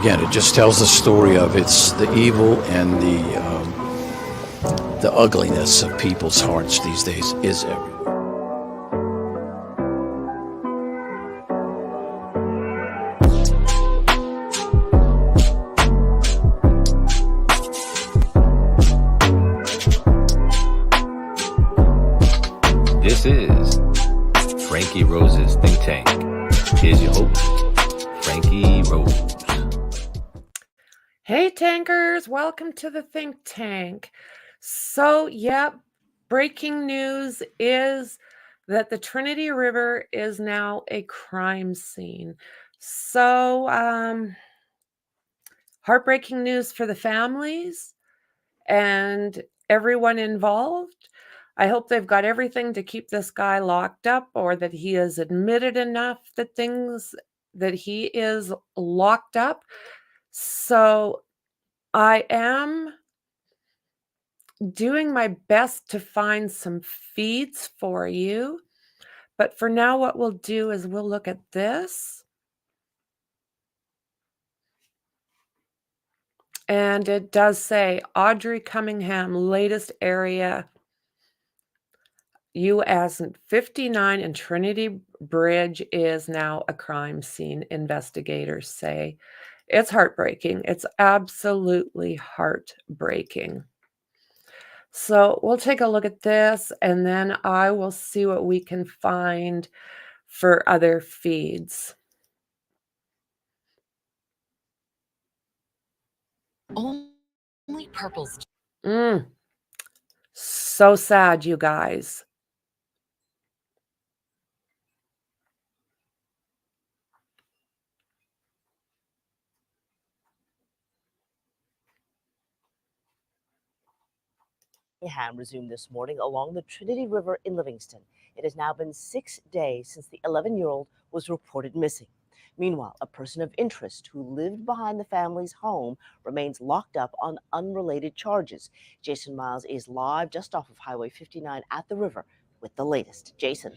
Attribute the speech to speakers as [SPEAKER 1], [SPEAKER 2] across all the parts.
[SPEAKER 1] again, it just tells the story of it's the evil and the ugliness of people's hearts these days is everywhere.
[SPEAKER 2] This is Franky Rose's Think Tank. Here's your host, Franky Rose.
[SPEAKER 3] Hey, tankers, welcome to the Think Tank. So, yep, breaking news is that the Trinity River is now a crime scene. So, heartbreaking news for the families and everyone involved. I hope they've got everything to keep this guy locked up, or that he has admitted enough that he is locked up. So I am doing my best to find some feeds for you. But for now, what we'll do is we'll look at this. And it does say Audrey Cunningham, latest area, US 59 and Trinity Bridge is now a crime scene, investigators say. It's heartbreaking. It's absolutely heartbreaking. So we'll take a look at this, and then I will see what we can find for other feeds.
[SPEAKER 4] Only purples.
[SPEAKER 3] So sad, you guys.
[SPEAKER 4] Ham resumed this morning along the Trinity River in Livingston. It has now been 6 days since the 11-year-old was reported missing. Meanwhile, a person of interest who lived behind the family's home remains locked up on unrelated charges. Jason Miles is live just off of Highway 59 at the river with the latest. Jason.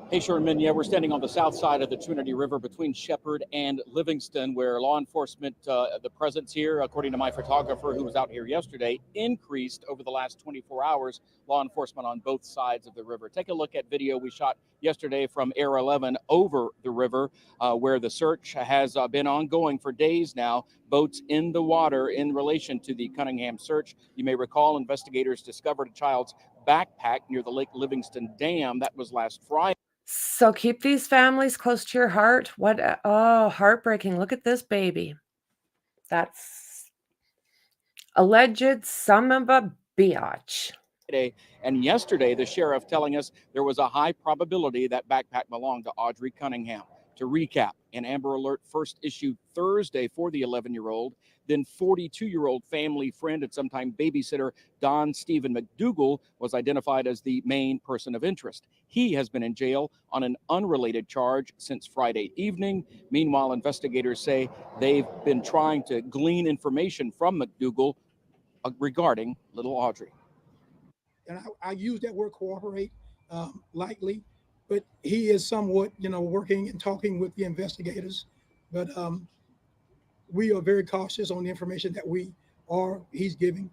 [SPEAKER 5] Hey, Sherman. Yeah, we're standing on the south side of the Trinity River between Shepherd and Livingston, where law enforcement, the presence here, according to my photographer who was out here yesterday, increased over the last 24 hours. Law enforcement on both sides of the river. Take a look at video we shot yesterday from Air 11 over the river, where the search has been ongoing for days now. Boats in the water in relation to the Cunningham search. You may recall investigators discovered a child's backpack near the Lake Livingston Dam. That was last Friday.
[SPEAKER 3] So keep these families close to your heart. Oh, heartbreaking. Look at this baby. That's alleged son of a biatch.
[SPEAKER 5] And yesterday, the sheriff telling us there was a high probability that backpack belonged to Audrey Cunningham. To recap, an Amber Alert first issued Thursday for the 11-year-old, then 42-year-old family friend and sometime babysitter Don Stephen McDougal was identified as the main person of interest. He has been in jail on an unrelated charge since Friday evening. Meanwhile, investigators say they've been trying to glean information from McDougal regarding little Audrey.
[SPEAKER 6] And I use that word cooperate lightly, but he is somewhat, working and talking with the investigators. But we are very cautious on the information that he's giving.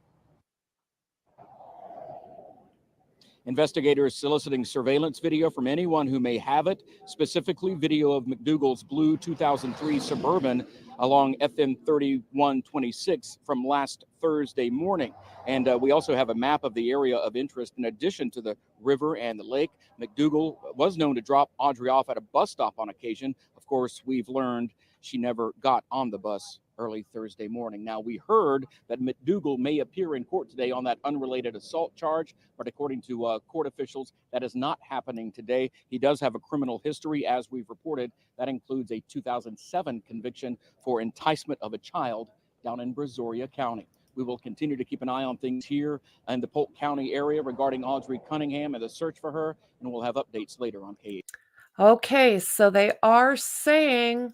[SPEAKER 5] Investigators soliciting surveillance video from anyone who may have it, specifically video of McDougal's blue 2003 Suburban along FM 3126 from last Thursday morning. And we also have a map of the area of interest in addition to the river and the lake. McDougal was known to drop Audrey off at a bus stop on occasion. Of course, we've learned she never got on the bus early Thursday morning. Now, we heard that McDougal may appear in court today on that unrelated assault charge, but according to court officials, that is not happening today. He does have a criminal history, as we've reported. That includes a 2007 conviction for enticement of a child down in Brazoria County. We will continue to keep an eye on things here in the Polk County area regarding Audrey Cunningham and the search for her, and we'll have updates later on KH.
[SPEAKER 3] Okay, so they are saying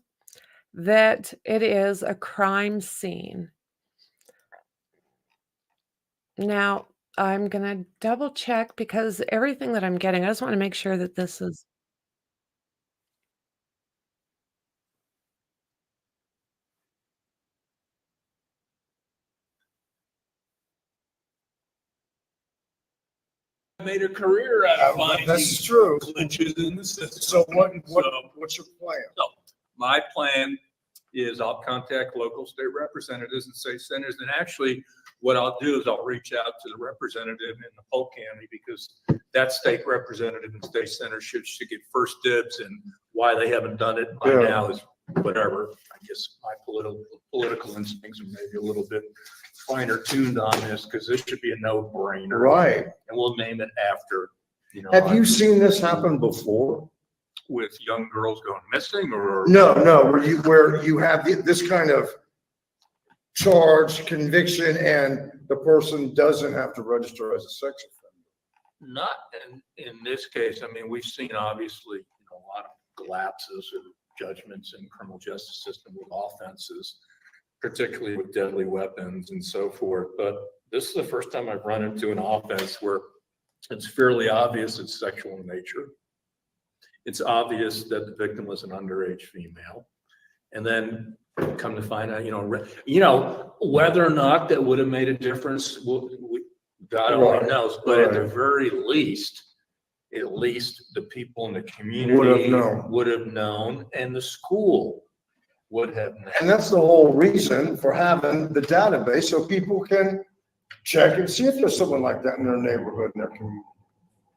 [SPEAKER 3] that it is a crime scene. Now, I'm going to double check because everything that I'm getting, I just want to make sure that this is.
[SPEAKER 7] made a career out of finding
[SPEAKER 8] That's true.
[SPEAKER 7] glitches in the system.
[SPEAKER 8] So
[SPEAKER 7] So-
[SPEAKER 8] what's your plan?
[SPEAKER 7] So my plan is I'll contact local state representatives and state senators. And actually, what I'll do is I'll reach out to the representative in the Polk County, because that state representative and state senator should get first dibs, and why they haven't done it by
[SPEAKER 8] Yeah.
[SPEAKER 7] now is whatever. I guess my political instincts are maybe a little bit finer tuned on this, because this should be a no-brainer.
[SPEAKER 8] Right.
[SPEAKER 7] And we'll name it after, you know.
[SPEAKER 8] Have you seen this happen before?
[SPEAKER 7] With young girls going missing, or?
[SPEAKER 8] No, where you have this kind of charge, conviction, and the person doesn't have to register as a sex offender.
[SPEAKER 7] Not in this case. I mean, we've seen obviously, a lot of lapses or judgments in criminal justice system with offenses, particularly with deadly weapons and so forth. But this is the first time I've run into an offense where it's fairly obvious it's sexual in nature. It's obvious that the victim was an underage female. And then come to find out, whether or not that would have made a difference, God only knows. But at the very least, at least the people in the community would have known, and the school would have known.
[SPEAKER 8] And that's the whole reason for having the database, so people can check and see if there's someone like that in their neighborhood, in their community.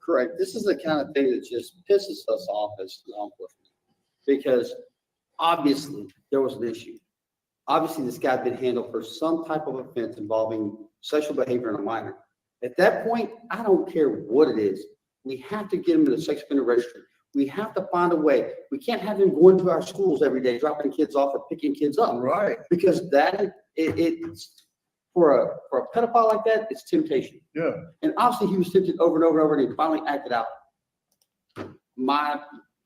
[SPEAKER 9] Correct. This is the kind of thing that just pisses us off as law enforcement, because obviously there was an issue. Obviously this guy's been handled for some type of offense involving sexual behavior in a minor. At that point, I don't care what it is. We have to get him to the sex offender registry. We have to find a way. We can't have him going to our schools every day, dropping kids off or picking kids up.
[SPEAKER 8] Right.
[SPEAKER 9] Because it's for a pedophile like that, it's temptation.
[SPEAKER 8] Yeah.
[SPEAKER 9] And obviously he was tempted over and over and over, and he finally acted out.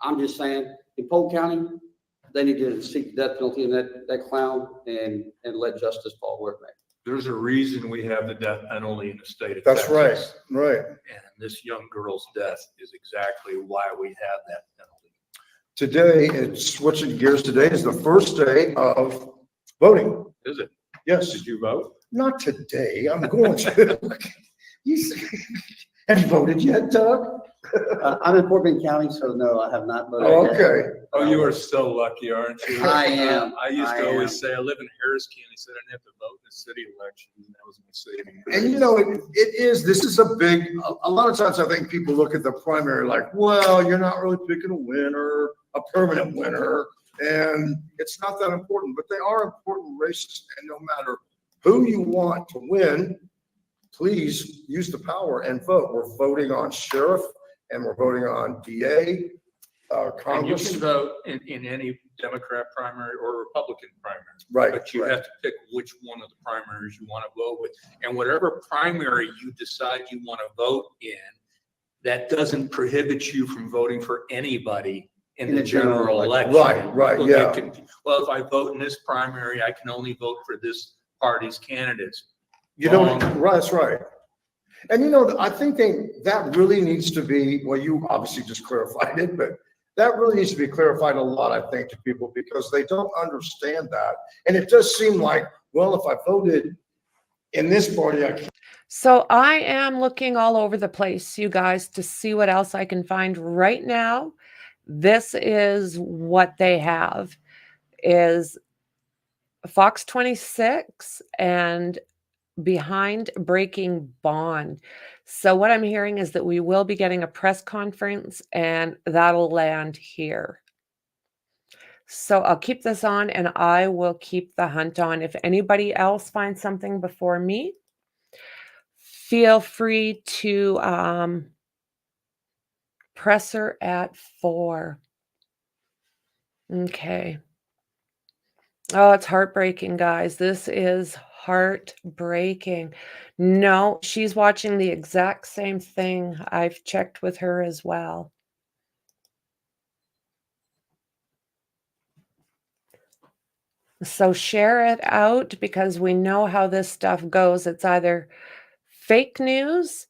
[SPEAKER 9] I'm just saying, in Polk County, they need to seek the death penalty in that clown and let justice fall where it may.
[SPEAKER 7] There's a reason we have the death penalty in the state of
[SPEAKER 8] That's
[SPEAKER 7] Texas.
[SPEAKER 8] right.
[SPEAKER 7] And this young girl's death is exactly why we have that penalty.
[SPEAKER 8] Today, it's switching gears. Today is the first day of voting.
[SPEAKER 7] Is it?
[SPEAKER 8] Yes.
[SPEAKER 7] Did you vote?
[SPEAKER 8] Not today. I'm going to. Have you voted yet, Doug?
[SPEAKER 9] I'm in Fort Bend County, so no, I have not voted.
[SPEAKER 8] Oh, okay.
[SPEAKER 7] Oh, you are so lucky, aren't you?
[SPEAKER 9] I am.
[SPEAKER 7] I used to
[SPEAKER 9] I
[SPEAKER 7] always
[SPEAKER 9] am.
[SPEAKER 7] say I live in Harris County, so I didn't have to vote in the city election. And that was my saving
[SPEAKER 8] And this is a lot of times I think people look at the primary like, well, you're not really picking a winner, a permanent winner, and it's not that important, but they are important races. And no matter who you want to win, please use the power and vote. We're voting on sheriff, and we're voting on DA,
[SPEAKER 7] And you
[SPEAKER 8] Congress.
[SPEAKER 7] can vote in any Democrat primary or Republican primary.
[SPEAKER 8] Right.
[SPEAKER 7] But you have to pick which one of the primaries you want to vote with. And whatever primary you decide you want to vote in, that doesn't prohibit you from voting for anybody in the general election.
[SPEAKER 8] Right,
[SPEAKER 7] Look,
[SPEAKER 8] yeah.
[SPEAKER 7] Well, if I vote in this primary, I can only vote for this party's candidates.
[SPEAKER 8] You don't, right, that's right. And I think that really needs to be, well, you obviously just clarified it, but that really needs to be clarified a lot, I think, to people, because they don't understand that. And it does seem like, well, if I voted in this party, I can't.
[SPEAKER 3] So I am looking all over the place, you guys, to see what else I can find right now. This is what they have, is Fox 26 and behind breaking bond. So what I'm hearing is that we will be getting a press conference, and that'll land here. So I'll keep this on, and I will keep the hunt on. If anybody else finds something before me, feel free to press her at 4. Okay. Oh, it's heartbreaking, guys. This is heartbreaking. No, she's watching the exact same thing. I've checked with her as well. So share it out, because we know how this stuff goes. It's either fake news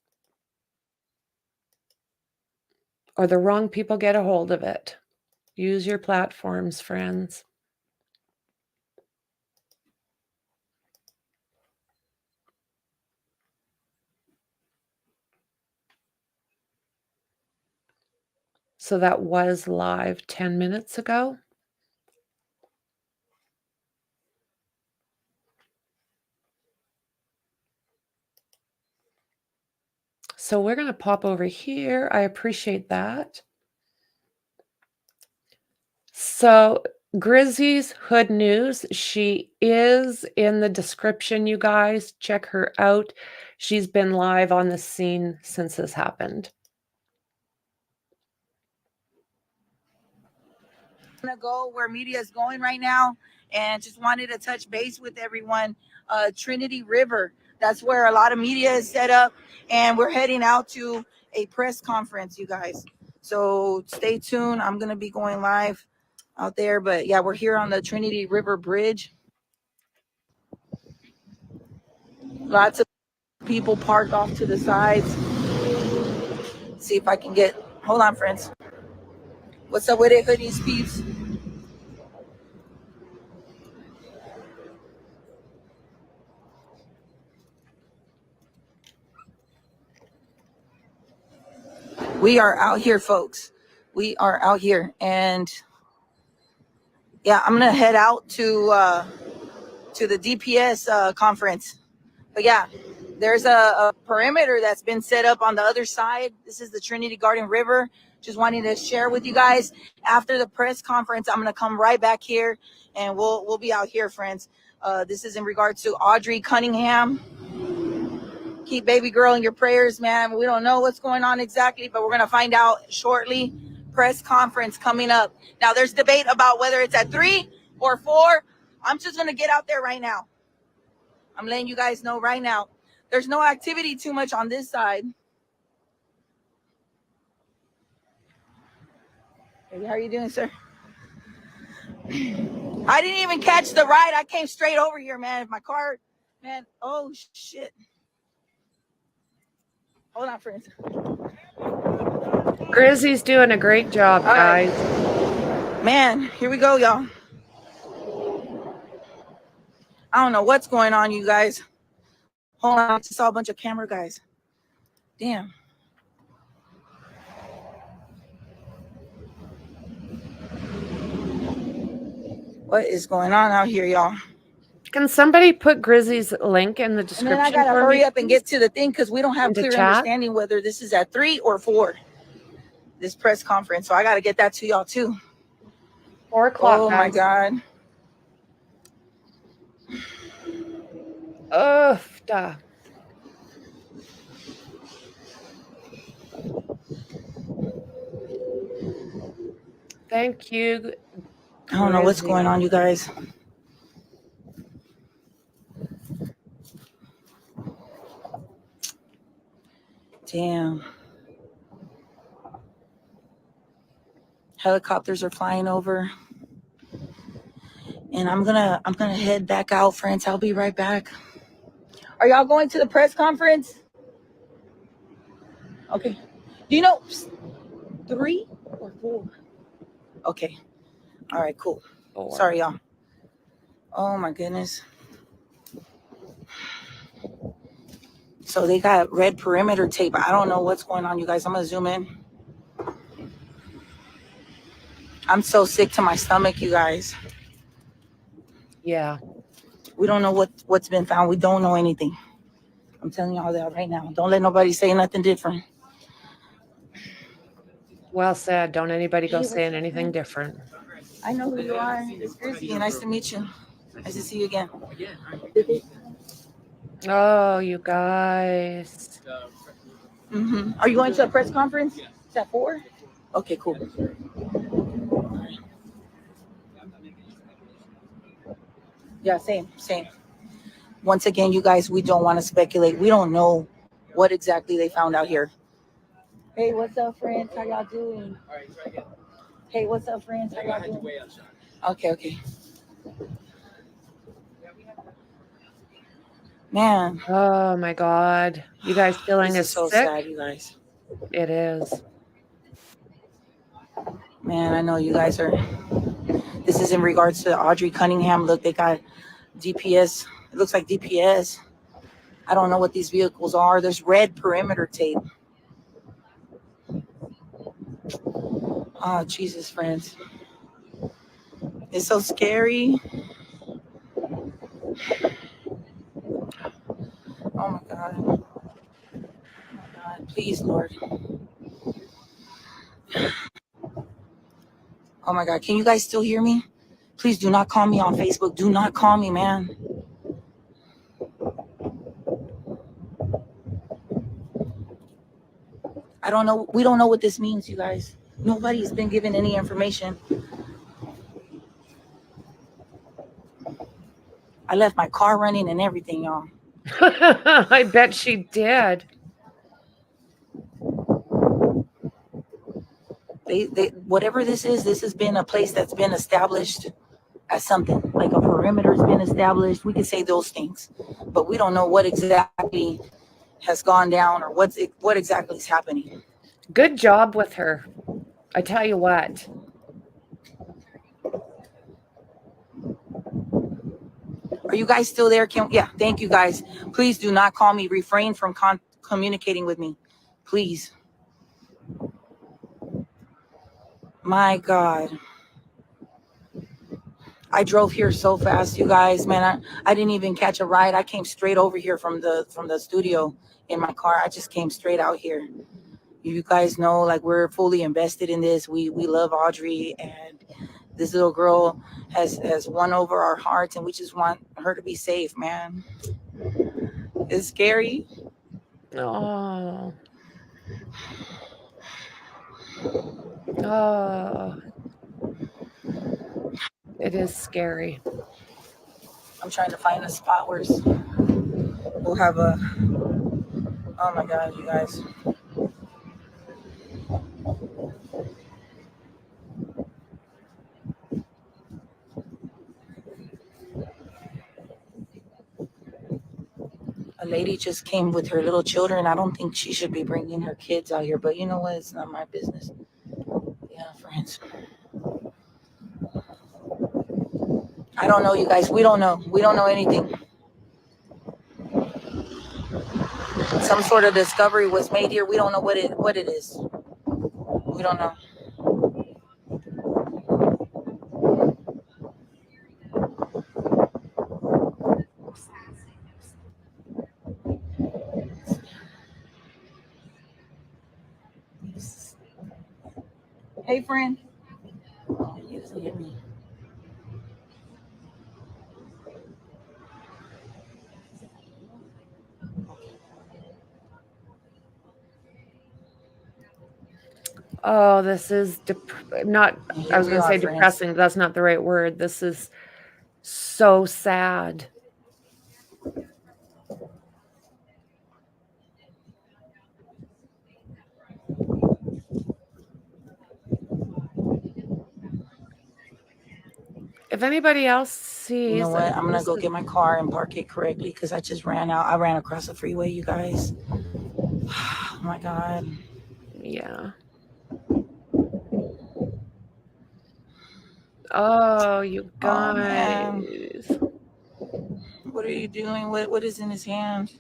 [SPEAKER 3] or the wrong people get a hold of it. Use your platforms, friends. So that was live 10 minutes ago. So we're going to pop over here. I appreciate that. So GRIZZY'S Hood News, she is in the description, you guys. Check her out. She's been live on the scene since this happened.
[SPEAKER 10] To go where media is going right now, and just wanted to touch base with everyone. Trinity River, that's where a lot of media is set up, and we're heading out to a press conference, you guys. So stay tuned. I'm going to be going live out there, but yeah, we're here on the Trinity River Bridge. Lots of people parked off to the sides. See if I can get, hold on, friends. What's up with it, hoodies, peeps? We are out here, folks. We are out here, and yeah, I'm gonna head out to the DPS conference. But yeah, there's a perimeter that's been set up on the other side. This is the Trinity Garden River. Just wanting to share with you guys. After the press conference, I'm gonna come right back here, and we'll be out here, friends. This is in regards to Audrey Cunningham. Keep baby girl in your prayers, man. We don't know what's going on exactly, but we're going to find out shortly. Press conference coming up. Now, there's debate about whether it's at 3 or 4. I'm just going to get out there right now. I'm letting you guys know right now. There's no activity too much on this side. Hey, how are you doing, sir? I didn't even catch the ride. I came straight over here, man. My car, man. Oh, shit. Hold on, friends.
[SPEAKER 3] GRIZZY'S doing a great job, guys.
[SPEAKER 10] Man, here we go, y'all. I don't know what's going on, you guys. Hold on, I just saw a bunch of camera guys. Damn. What is going on out here, y'all?
[SPEAKER 3] Can somebody put GRIZZY'S link in the
[SPEAKER 10] And
[SPEAKER 3] description?
[SPEAKER 10] then I gotta hurry up and get to the thing because we don't have clear
[SPEAKER 3] chat?
[SPEAKER 10] understanding whether this is at 3 or 4. This press conference, so I gotta get that to y'all too.
[SPEAKER 3] 4 o'clock.
[SPEAKER 10] Oh my God.
[SPEAKER 3] Duh. Thank you.
[SPEAKER 10] I don't know what's going on, you guys. Damn. Helicopters are flying over. And I'm gonna head back out, friends. I'll be right back. Are y'all going to the press conference? Okay. Do you know 3 or 4? Okay. All right, cool.
[SPEAKER 3] 4.
[SPEAKER 10] Sorry, y'all. Oh my goodness. So they got red perimeter tape. I don't know what's going on, you guys. I'm gonna zoom in. I'm so sick to my stomach, you guys.
[SPEAKER 3] Yeah.
[SPEAKER 10] We don't know what's been found. We don't know anything. I'm telling y'all that right now. Don't let nobody say nothing different.
[SPEAKER 3] Well said. Don't anybody go saying anything different.
[SPEAKER 10] I know who you are. It's Grizzy. Nice to meet you. Nice to see you again.
[SPEAKER 3] Oh, you guys.
[SPEAKER 10] Are you going to a press conference? Is that 4? Okay, cool. Yeah, same. Once again, you guys, we don't want to speculate. We don't know what exactly they found out here. Hey, what's up, friends? How y'all doing? Hey, what's up, friends? How y'all doing? Okay. Man.
[SPEAKER 3] Oh my God. You guys feeling
[SPEAKER 10] This
[SPEAKER 3] as
[SPEAKER 10] is so
[SPEAKER 3] sick?
[SPEAKER 10] sad, you guys.
[SPEAKER 3] It is.
[SPEAKER 10] Man, I know you guys are. This is in regards to Audrey Cunningham. Look, they got DPS. It looks like DPS. I don't know what these vehicles are. There's red perimeter tape. Oh, Jesus, friends. It's so scary. Oh my God. Oh my God. Please, Lord. Oh my God. Can you guys still hear me? Please do not call me on Facebook. Do not call me, man. I don't know. We don't know what this means, you guys. Nobody's been given any information. I left my car running and everything, y'all.
[SPEAKER 3] I bet she did.
[SPEAKER 10] They whatever this has been a place that's been established as something like a perimeter's been established. We could say those things, but we don't know what exactly has gone down or what exactly is happening.
[SPEAKER 3] Good job with her. I tell you what.
[SPEAKER 10] Are you guys still there? Yeah, thank you guys. Please do not call me. Refrain from communicating with me, please. My God. I drove here so fast, you guys, man. I didn't even catch a ride. I came straight over here from the studio in my car. I just came straight out here. You guys know, like, we're fully invested in this. We love Audrey, and this little girl has won over our hearts, and we just want her to be safe, man. It's scary.
[SPEAKER 3] Oh. Oh. It is scary.
[SPEAKER 10] I'm trying to find a spot where we'll have a, oh my God, you guys. A lady just came with her little children. I don't think she should be bringing her kids out here, but you know what? It's not my business. Yeah, friends. I don't know, you guys. We don't know. We don't know anything. Some sort of discovery was made here. We don't know what it is. We don't know. Hey, friend. Oh, he doesn't hear me.
[SPEAKER 3] Oh, this is not, I was going to say
[SPEAKER 10] Friends.
[SPEAKER 3] depressing. That's not the right word. This is so sad. If anybody else sees,
[SPEAKER 10] you know what? I'm gonna go get my car and park it correctly because I just ran out. I ran across the freeway, you guys. Oh my God.
[SPEAKER 3] Yeah. Oh, you guys.
[SPEAKER 10] What are you doing? What is in his hand?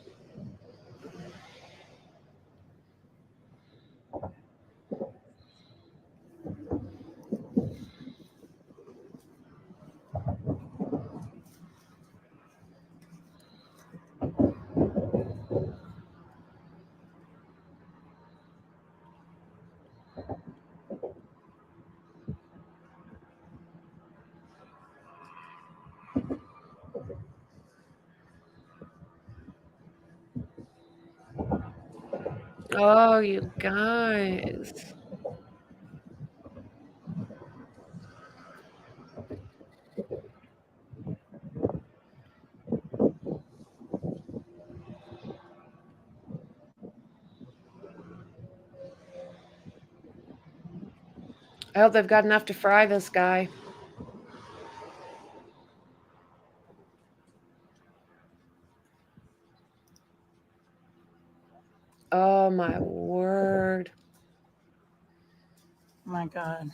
[SPEAKER 3] Oh, you guys. I hope they've got enough to fry this guy. Oh my word.
[SPEAKER 10] My God.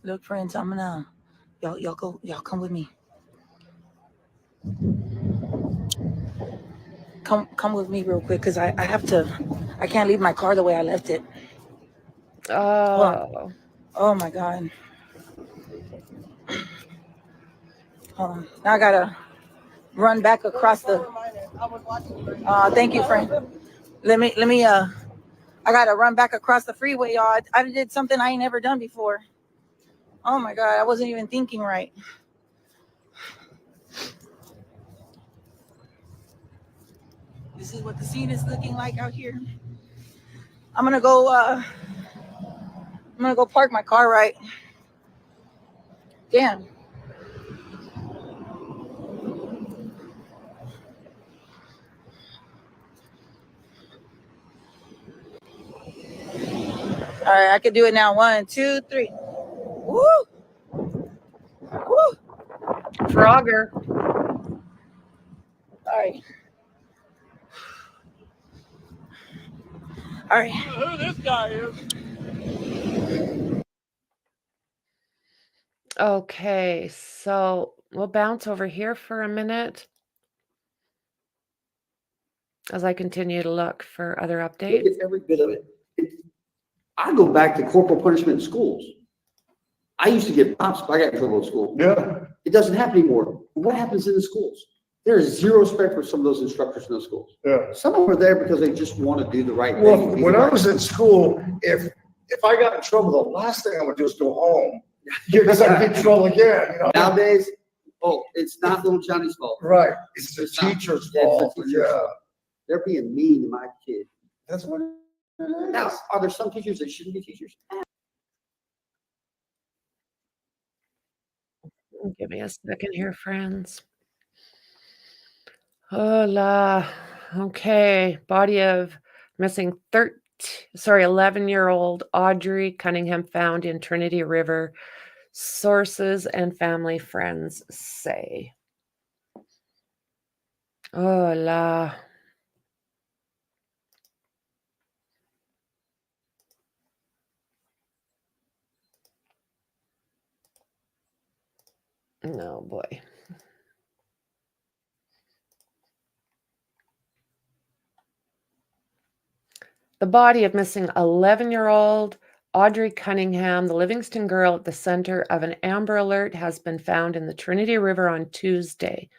[SPEAKER 10] Look, friends, I'm gonna y'all come with me. Come with me real quick because I can't leave my car the way I left it. Hold on.
[SPEAKER 3] Oh,
[SPEAKER 10] Oh my God. Hold on. Now I gotta run back across the. Thank you, Frank. Let me. I gotta run back across the freeway, y'all. I did something I ain't never done before. Oh my God, I wasn't even thinking right. This is what the scene is looking like out here. I'm gonna go. I'm gonna go park my car right. Damn. All right, I can do it now. 1, 2, 3. Woo! Woo!
[SPEAKER 3] Frogger.
[SPEAKER 10] All right. All right. Who this guy is?
[SPEAKER 3] Okay, so we'll bounce over here for a minute as I continue to look for other
[SPEAKER 9] Look
[SPEAKER 3] updates.
[SPEAKER 9] at every bit of it. I go back to corporal punishment in schools. I used to get pops if I got in trouble at school.
[SPEAKER 8] Yeah.
[SPEAKER 9] It doesn't happen anymore. What happens in the schools? There is zero respect for some of those instructors in those schools.
[SPEAKER 8] Yeah.
[SPEAKER 9] Some of them are there because they just want to do the right
[SPEAKER 8] Well,
[SPEAKER 9] thing. and be
[SPEAKER 8] when
[SPEAKER 9] the
[SPEAKER 8] I
[SPEAKER 9] right
[SPEAKER 8] was in school, if I got in trouble, the last thing I would do is go home. Because I'd get in trouble again, you know?
[SPEAKER 9] Nowadays, it's not little Johnny's fault.
[SPEAKER 8] Right. It's the
[SPEAKER 9] It's not.
[SPEAKER 8] teacher's
[SPEAKER 9] Yeah, it's the
[SPEAKER 8] fault.
[SPEAKER 9] teacher's
[SPEAKER 8] Yeah.
[SPEAKER 9] fault. They're being mean to my kid.
[SPEAKER 8] That's what it is.
[SPEAKER 9] Now, are there some teachers that shouldn't be teachers?
[SPEAKER 3] Give me a second here, friends. Hola. Okay, body of missing 11-year-old Audrey Cunningham found in Trinity River. Sources and family friends say. Hola. Oh boy. The body of missing 11-year-old Audrey Cunningham, the Livingston girl at the center of an Amber Alert, has been found in the Trinity River on Tuesday,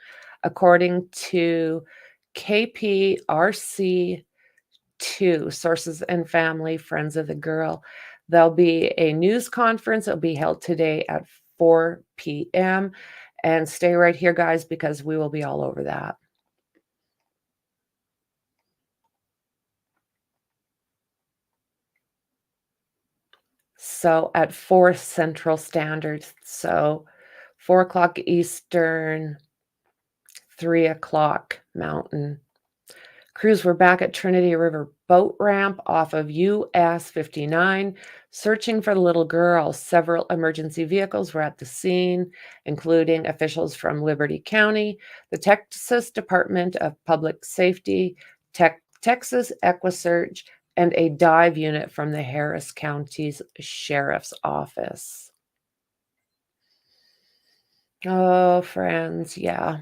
[SPEAKER 3] according to KPRC2, sources and family, friends of the girl. There'll be a news conference. It'll be held today at 4 p.m. And stay right here, guys, because we will be all over that. So at 4 Central Standard, so 4 o'clock Eastern, 3 o'clock Mountain. Crews were back at Trinity River boat ramp off of US 59, searching for the little girl. Several emergency vehicles were at the scene, including officials from Liberty County, the Texas Department of Public Safety, Texas EquiSearch, and a dive unit from the Harris County's Sheriff's Office. Oh, friends, yeah.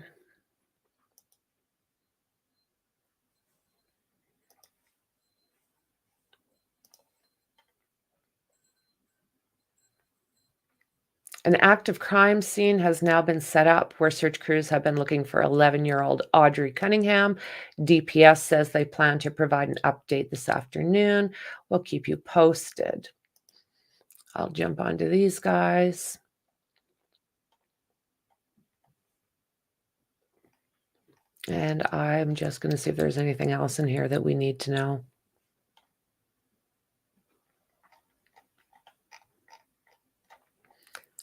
[SPEAKER 3] An active crime scene has now been set up where search crews have been looking for 11-year-old Audrey Cunningham. DPS says they plan to provide an update this afternoon. We'll keep you posted. I'll jump onto these guys. And I'm just going to see if there's anything else in here that we need to know.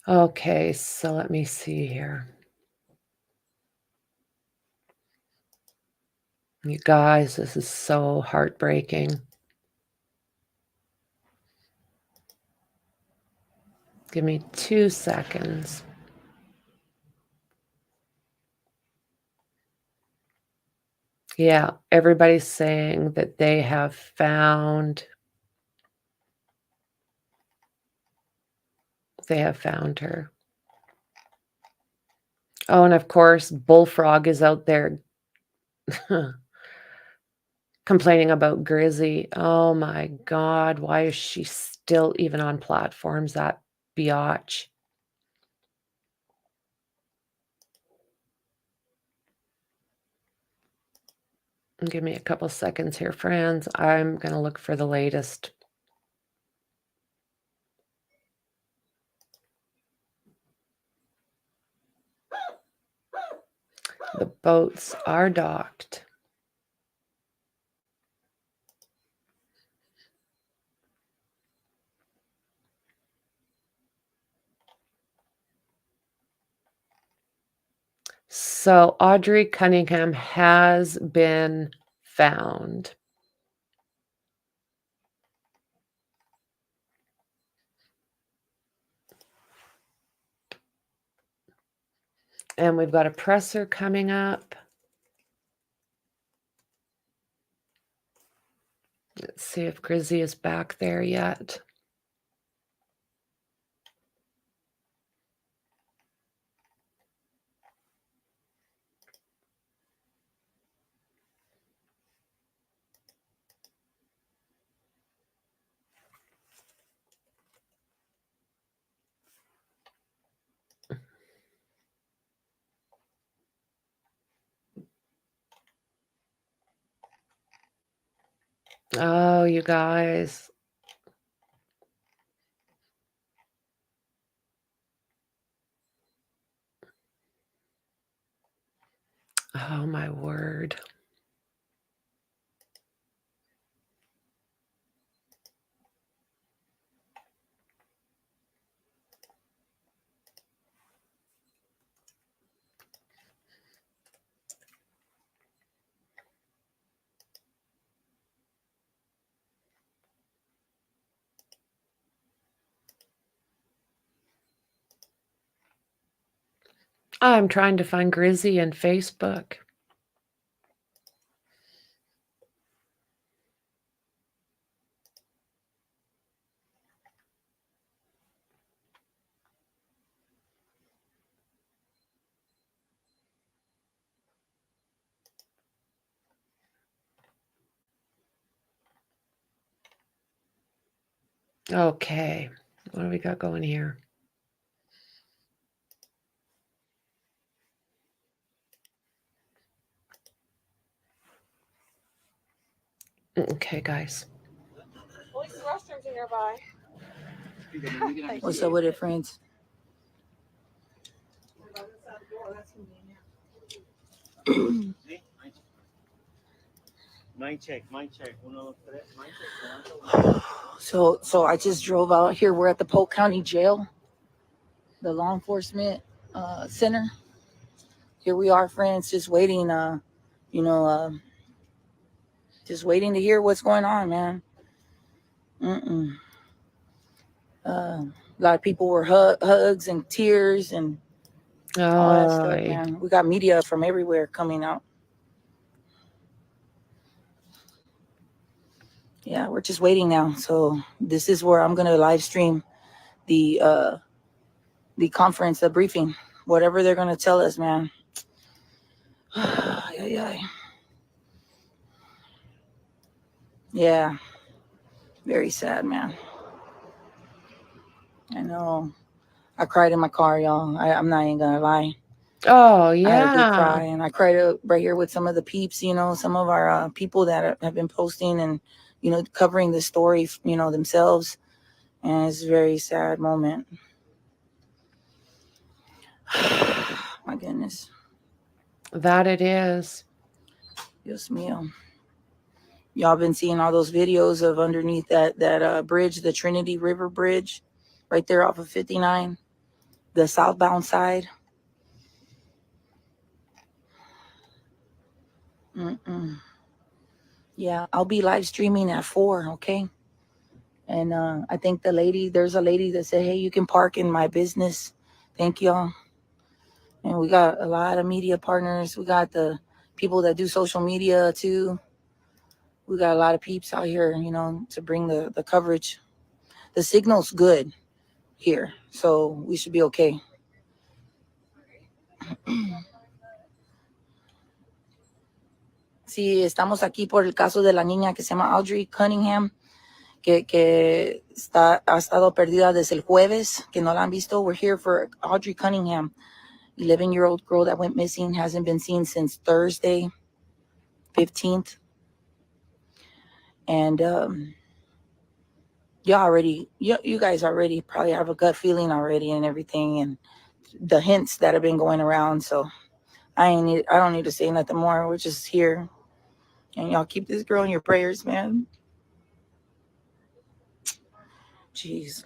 [SPEAKER 3] Okay, so let me see here. You guys, this is so heartbreaking. Give me 2 seconds. Yeah, everybody's saying that they have found her. Oh, and of course, Bullfrog is out there complaining about Grizzy. Oh my God, why is she still even on platforms, that biatch? Give me a couple seconds here, friends. I'm going to look for the latest. The boats are docked. So Audrey Cunningham has been found. And we've got a presser coming up. Let's see if Grizzy is back there yet. Oh, you guys. Oh, my word. I'm trying to find Grizzy in Facebook. Okay. What do we got going here? Okay, guys.
[SPEAKER 10] Police restrooms are nearby. What's up with it, friends?
[SPEAKER 11] Mind check.
[SPEAKER 10] So I just drove out here. We're at the Polk County Jail, the law enforcement center. Here we are, friends, just waiting. Just waiting to hear what's going on, man. A lot of people were hugs and tears and all that stuff, man. We got media from everywhere coming out. Yeah, we're just waiting now. So this is where I'm gonna live stream the conference, the briefing, whatever they're gonna tell us, man. Yeah, very sad, man. I know. I cried in my car, y'all. I'm not even gonna lie.
[SPEAKER 3] Oh,
[SPEAKER 10] I had a good cry,
[SPEAKER 3] yeah.
[SPEAKER 10] and I cried right here with some of the peeps, some of our people that have been posting and, covering the story, themselves. And it's a very sad moment. My goodness.
[SPEAKER 3] That it is.
[SPEAKER 10] Dios mío. Y'all been seeing all those videos of underneath that bridge, the Trinity River bridge, right there off of 59, the southbound side. Yeah, I'll be live streaming at 4, okay? And I think there's a lady that said, hey, you can park in my business. Thank y'all. And we got a lot of media partners. We got the people that do social media too. We got a lot of peeps out here, to bring the coverage. The signal's good here, so we should be okay. Sí, estamos aquí por el caso de la niña que se llama Audrey Cunningham, que ha estado perdida desde el jueves, que no la han visto. We're here for Audrey Cunningham, 11-year-old girl that went missing, hasn't been seen since Thursday, 15th. And you guys already probably have a gut feeling already and everything, and the hints that have been going around. So I don't need to say nothing more. We're just here, and y'all keep this girl in your prayers, man. Jeez.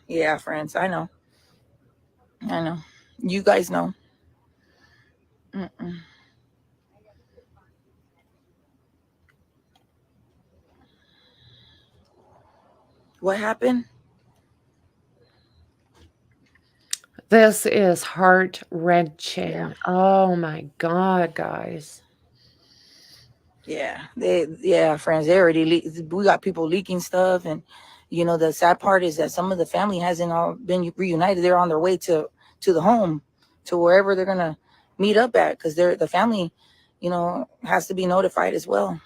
[SPEAKER 10] Yeah, friends. I know. You guys know. What happened?
[SPEAKER 3] This is heart-wrenching.
[SPEAKER 10] Yeah.
[SPEAKER 3] Oh my God, guys.
[SPEAKER 10] Yeah, friends. They already we got people leaking stuff, and the sad part is that some of the family hasn't all been reunited. They're on their way to the home, to wherever they're gonna meet up at, because the family, has to be notified as well.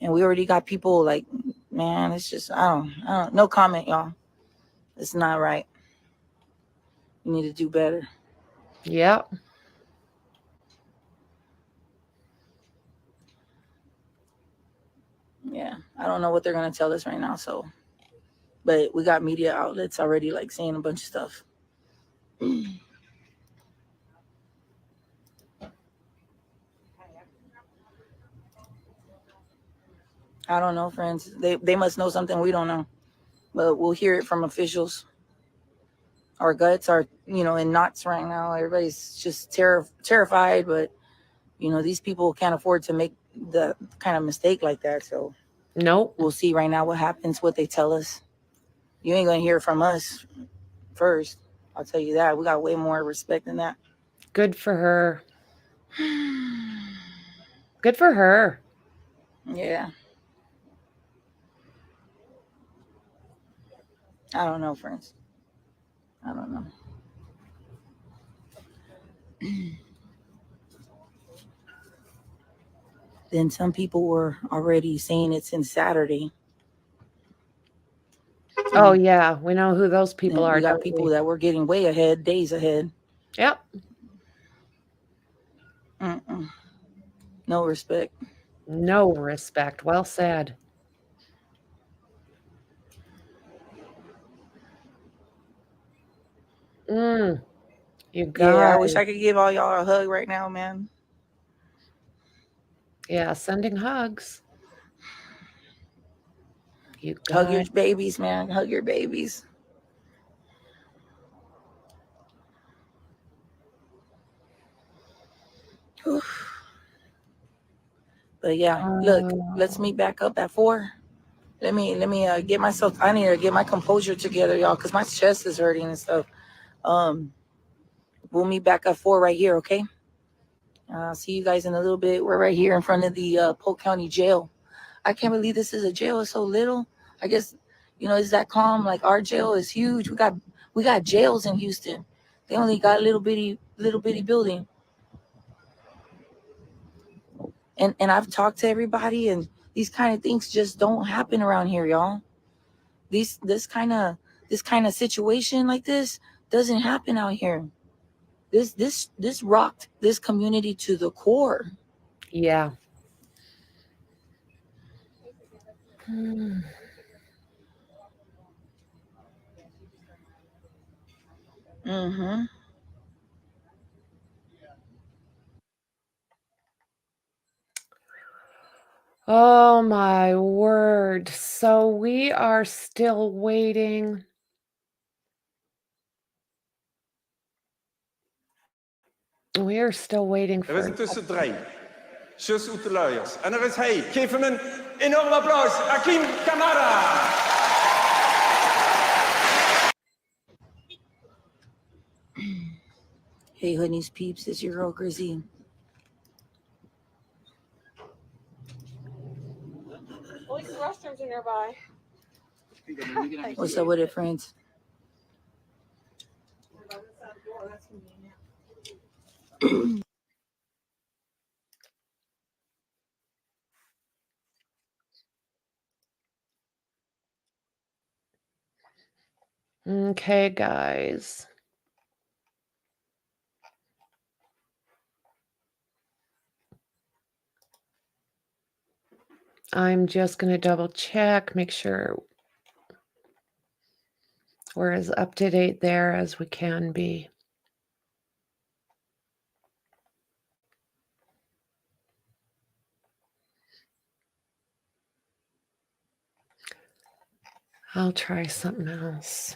[SPEAKER 10] And we already got people like, man, it's just I don't no comment, y'all. It's not right. You need to do better.
[SPEAKER 3] Yep.
[SPEAKER 10] Yeah, I don't know what they're gonna tell us right now. So, but we got media outlets already like saying a bunch of stuff. I don't know, friends. They must know something we don't know, but we'll hear it from officials. Our guts are, in knots right now. Everybody's just terrified, but these people can't afford to make the kind of mistake like that. So
[SPEAKER 3] Nope.
[SPEAKER 10] We'll see right now what happens, what they tell us. You ain't gonna hear from us first. I'll tell you that. We got way more respect than that.
[SPEAKER 3] Good for her. Good for her.
[SPEAKER 10] Yeah. I don't know, friends. I don't know. Then some people were already saying it's in Saturday.
[SPEAKER 3] Oh yeah, we know who those people
[SPEAKER 10] Then
[SPEAKER 3] are.
[SPEAKER 10] we got
[SPEAKER 3] don't
[SPEAKER 10] people
[SPEAKER 3] we?
[SPEAKER 10] that were getting way ahead, days ahead.
[SPEAKER 3] Yep.
[SPEAKER 10] No respect.
[SPEAKER 3] No respect. Well said. You guys.
[SPEAKER 10] Yeah, I wish I could give all y'all a hug right now, man.
[SPEAKER 3] Yeah, sending hugs. You
[SPEAKER 10] Hug your
[SPEAKER 3] guys.
[SPEAKER 10] babies, man. Hug your babies. But yeah, look, let's meet back up at 4. Let me get myself. I need to get my composure together, y'all, because my chest is hurting and stuff. We'll meet back at 4 right here, okay? See you guys in a little bit. We're right here in front of the Polk County Jail. I can't believe this is a jail. It's so little. I guess it's that calm. Like our jail is huge. We got jails in Houston. They only got a little bitty building. And I've talked to everybody, and these kind of things just don't happen around here, y'all. This kind of situation like this doesn't happen out here. This rocked this community to the core.
[SPEAKER 3] Yeah. Oh my word. So we are still waiting. We are still waiting for.
[SPEAKER 11] Er is tussen 3. Zus Oeteluiers. En er is hij. Geef hem een enorm applaus. Akim Kamara.
[SPEAKER 10] Hey, honeys, peeps, it's your girl Grizzy.
[SPEAKER 12] At least the restrooms are nearby.
[SPEAKER 10] What's up with it, friends?
[SPEAKER 3] Okay, guys. I'm just going to double check, make sure we're as up to date there as we can be. I'll try something else.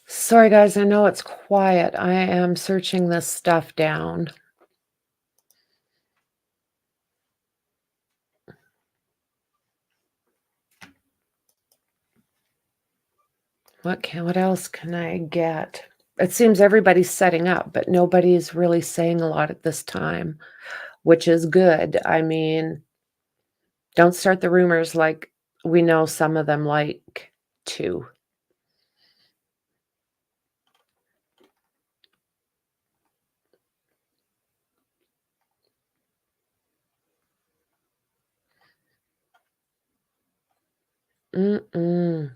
[SPEAKER 3] Sorry, guys, I know it's quiet. I am searching this stuff down. What else can I get? It seems everybody's setting up, but nobody's really saying a lot at this time, which is good. I mean, don't start the rumors like we know some of them like to. Mm-mm.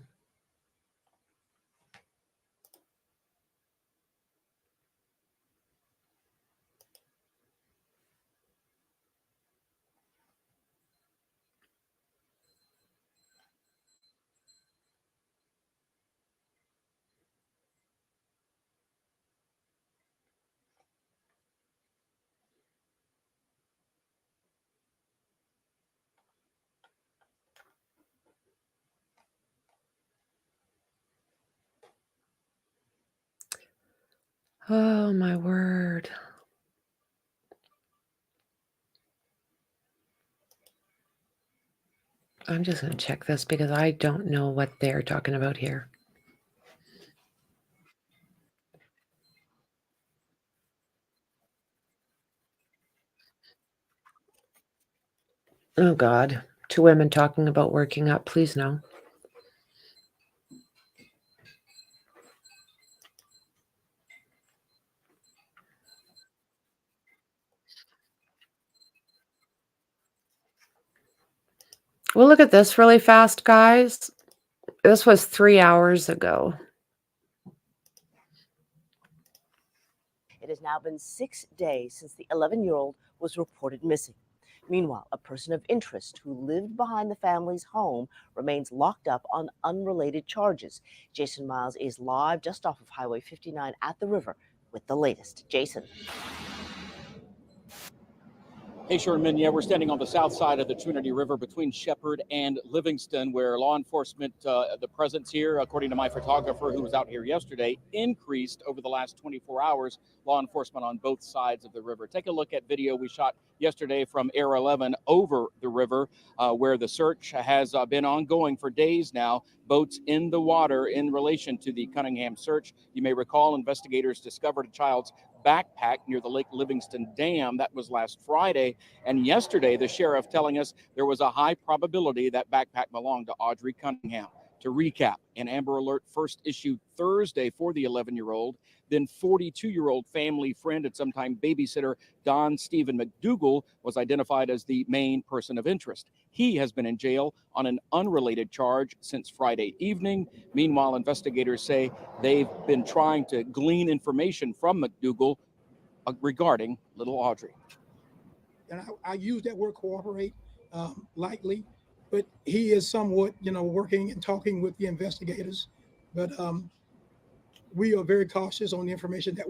[SPEAKER 3] Oh, my word. I'm just going to check this because I don't know what they're talking about here. Oh, God. 2 women talking about working up. Please no. We'll look at this really fast, guys. This was 3 hours ago.
[SPEAKER 4] It has now been 6 days since the 11-year-old was reported missing. Meanwhile, a person of interest who lived behind the family's home remains locked up on unrelated charges. Jason Miles is live just off of Highway 59 at the river with the latest. Jason.
[SPEAKER 5] Hey, Sherman. Yeah, we're standing on the south side of the Trinity River between Shepherd and Livingston, where law enforcement, the presence here, according to my photographer who was out here yesterday, increased over the last 24 hours. Law enforcement on both sides of the river. Take a look at video we shot yesterday from Air 11 over the river, where the search has been ongoing for days now. Boats in the water in relation to the Cunningham search. You may recall investigators discovered a child's backpack near the Lake Livingston Dam. That was last Friday. And yesterday, the sheriff telling us there was a high probability that backpack belonged to Audrey Cunningham. To recap, an Amber Alert first issued Thursday for the 11-year-old, then 42-year-old family friend and sometime babysitter Don Stephen McDougal was identified as the main person of interest. He has been in jail on an unrelated charge since Friday evening. Meanwhile, investigators say they've been trying to glean information from McDougal regarding little Audrey.
[SPEAKER 6] And I use that word cooperate lightly, but he is somewhat, working and talking with the investigators. But we are very cautious on the information that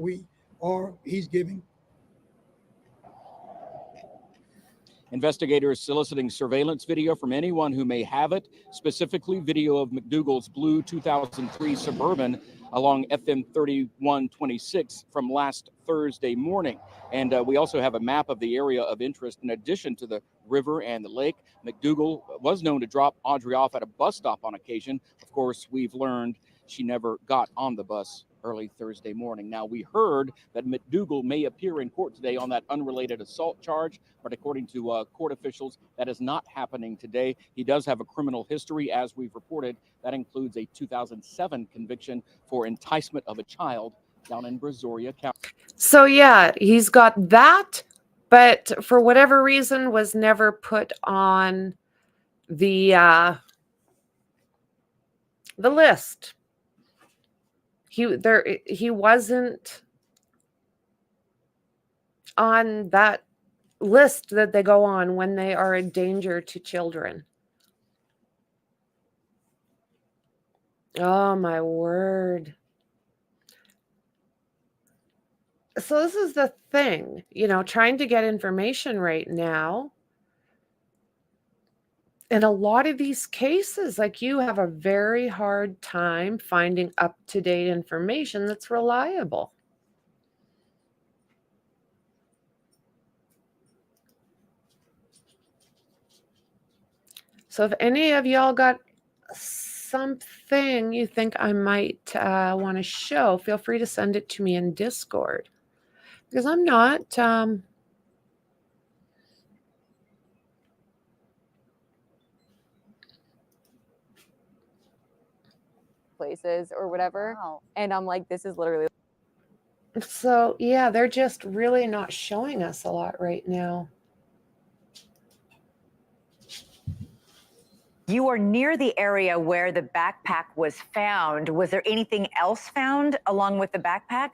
[SPEAKER 6] he's giving.
[SPEAKER 5] Investigators soliciting surveillance video from anyone who may have it, specifically video of McDougal's blue 2003 Suburban along FM 3126 from last Thursday morning. And we also have a map of the area of interest. In addition to the river and the lake, McDougal was known to drop Audrey off at a bus stop on occasion. Of course, we've learned she never got on the bus early Thursday morning. Now, we heard that McDougal may appear in court today on that unrelated assault charge, but according to court officials, that is not happening today. He does have a criminal history, as we've reported. That includes a 2007 conviction for enticement of a child down in Brazoria County.
[SPEAKER 3] So yeah, he's got that, but for whatever reason was never put on the list. He wasn't on that list that they go on when they are a danger to children. Oh my word. So this is the thing, trying to get information right now. In a lot of these cases, like, you have a very hard time finding up-to-date information that's reliable. So if any of y'all got something you think I might want to show, feel free to send it to me in Discord. Because I'm not...
[SPEAKER 12] places or whatever. Wow. And I'm like, this is literally.
[SPEAKER 3] So yeah, they're just really not showing us a lot right now.
[SPEAKER 13] You are near the area where the backpack was found. Was there anything else found along with the backpack?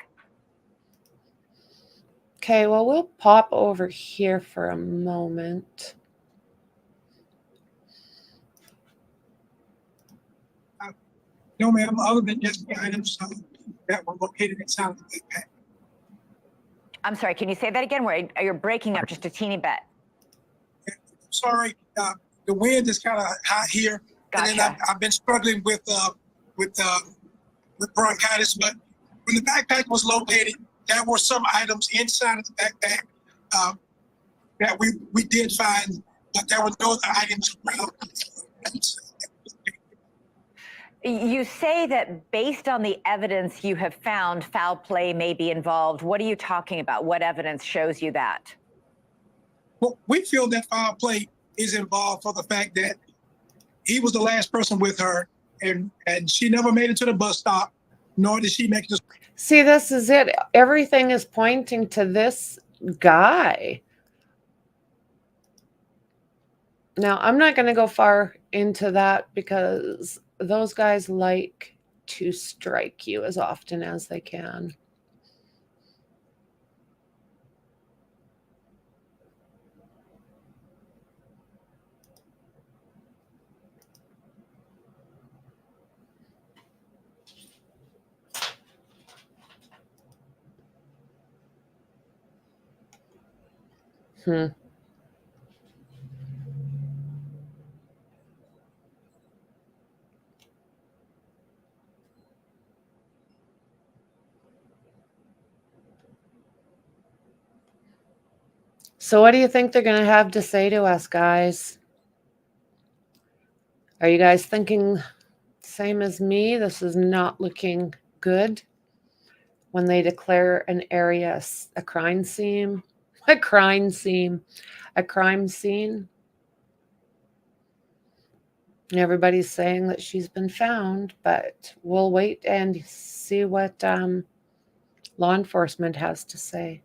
[SPEAKER 3] Okay, well, we'll pop over here for a moment.
[SPEAKER 6] No, ma'am, other than just the items that were located inside of the backpack.
[SPEAKER 13] I'm sorry, can you say that again? Where you're breaking up just a teeny bit.
[SPEAKER 6] Sorry, the wind is kind of hot here.
[SPEAKER 13] Gotcha.
[SPEAKER 6] And then I've been struggling with bronchitis, but when the backpack was located, there were some items inside of the backpack that we did find, but there were no other items around.
[SPEAKER 13] You say that based on the evidence you have found, foul play may be involved. What are you talking about? What evidence shows you that?
[SPEAKER 6] Well, we feel that foul play is involved for the fact that he was the last person with her, and she never made it to the bus stop, nor did she make it.
[SPEAKER 3] See, this is it. Everything is pointing to this guy. Now, I'm not going to go far into that because those guys like to strike you as often as they can. So what do you think they're going to have to say to us, guys? Are you guys thinking same as me? This is not looking good when they declare an area a crime scene. A crime scene. Everybody's saying that she's been found, but we'll wait and see what law enforcement has to say.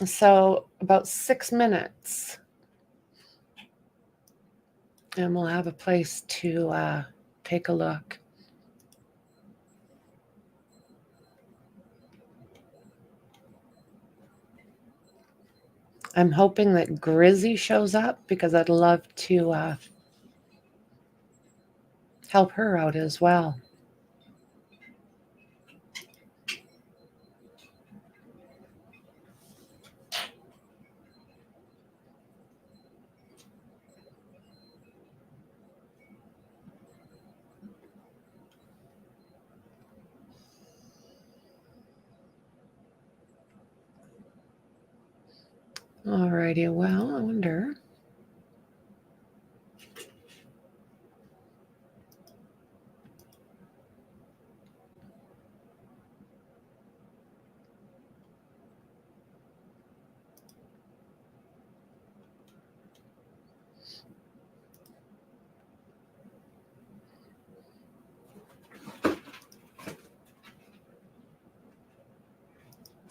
[SPEAKER 3] So about 6 minutes. And we'll have a place to take a look. I'm hoping that Grizzy shows up because I'd love to help her out as well. Alrighty, well, I wonder.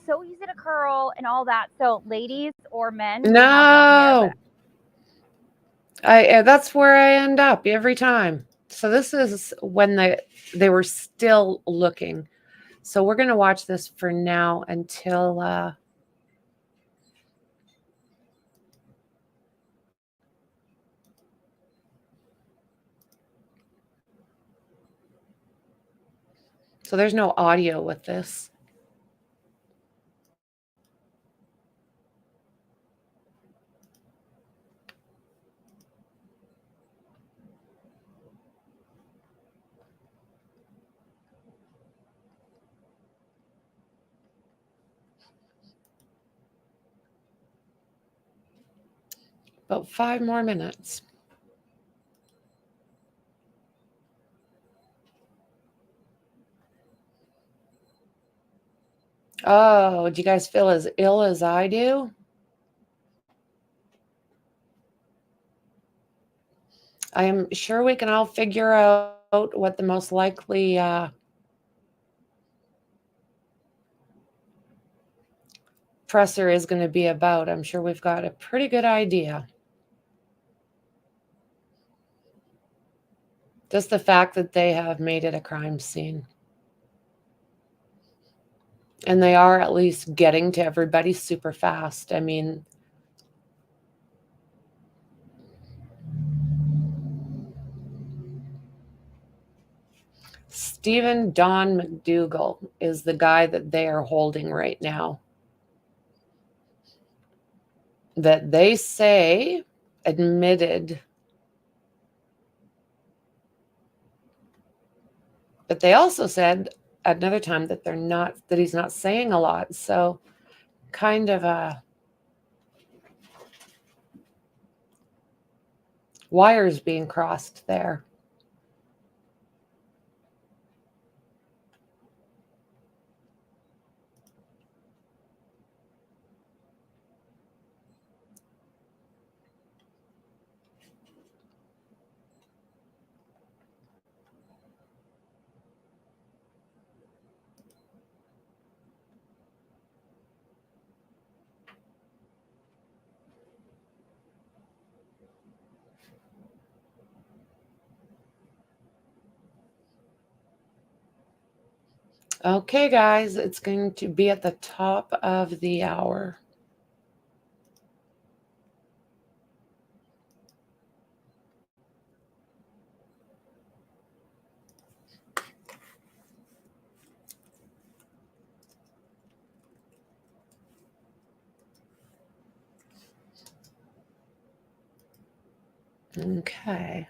[SPEAKER 14] So easy to curl and all that. So ladies or men.
[SPEAKER 3] No, that's where I end up every time. So this is when they were still looking. So we're going to watch this for now until so there's no audio with this. About 5 more minutes. Oh, do you guys feel as ill as I do? I am sure we can all figure out what the most likely presser is going to be about. I'm sure we've got a pretty good idea. Just the fact that they have made it a crime scene. And they are at least getting to everybody super fast. I mean, Stephen Don McDougal is the guy that they are holding right now. That they say admitted. But they also said at another time that he's not saying a lot. So kind of a wires being crossed there. Okay, guys, it's going to be at the top of the hour. Okay.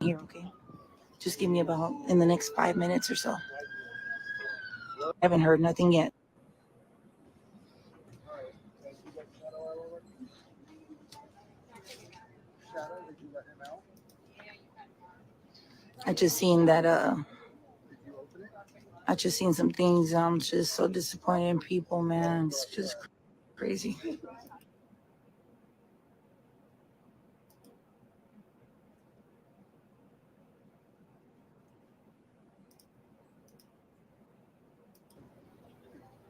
[SPEAKER 10] Here, okay? Just give me about in the next 5 minutes or so. Haven't heard nothing yet. I just seen that I just seen some things. I'm just so disappointed in people, man. It's just crazy.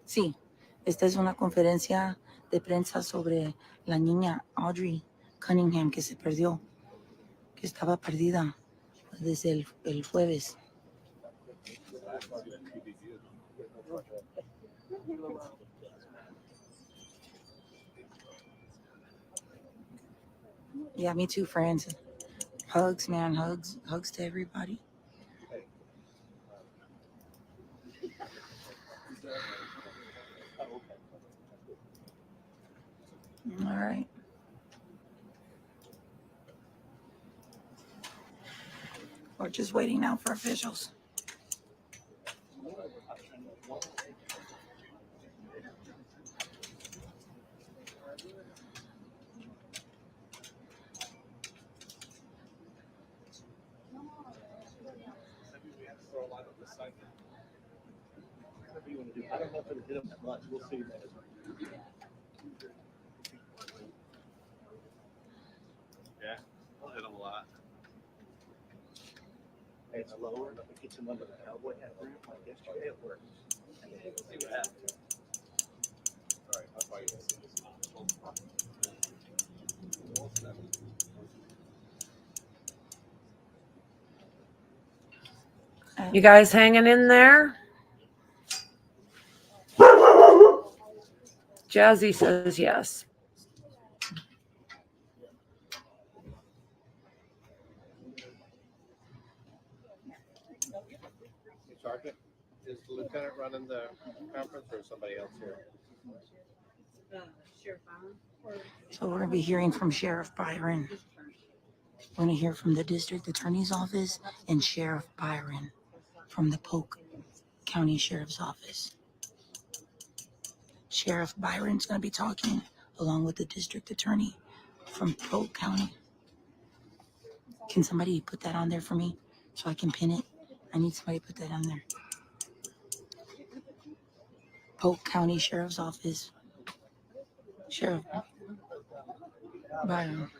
[SPEAKER 10] Sí, esta es una conferencia de prensa sobre la niña Audrey Cunningham que se perdió, que estaba perdida desde el jueves. Yeah, me too, friends. Hugs, man, hugs to everybody. All right. We're just waiting now for officials.
[SPEAKER 15] I don't know if it'll hit them that much. We'll see. Yeah, I'll hit them a lot. Hey, it's lower, but it gets them under the cowboy hat room like yesterday. It works. And then we'll see what happens. All right, I'll buy you this.
[SPEAKER 3] You guys hanging in there? Jazzy says yes.
[SPEAKER 15] Sergeant, is the lieutenant running the conference or somebody else here?
[SPEAKER 10] So we're going to be hearing from Sheriff Byron. We're going to hear from the district attorney's office and Sheriff Byron from the Polk County Sheriff's Office. Sheriff Byron's going to be talking along with the district attorney from Polk County. Can somebody put that on there for me so I can pin it? I need somebody to put that on there. Polk County Sheriff's Office. Sheriff Byron.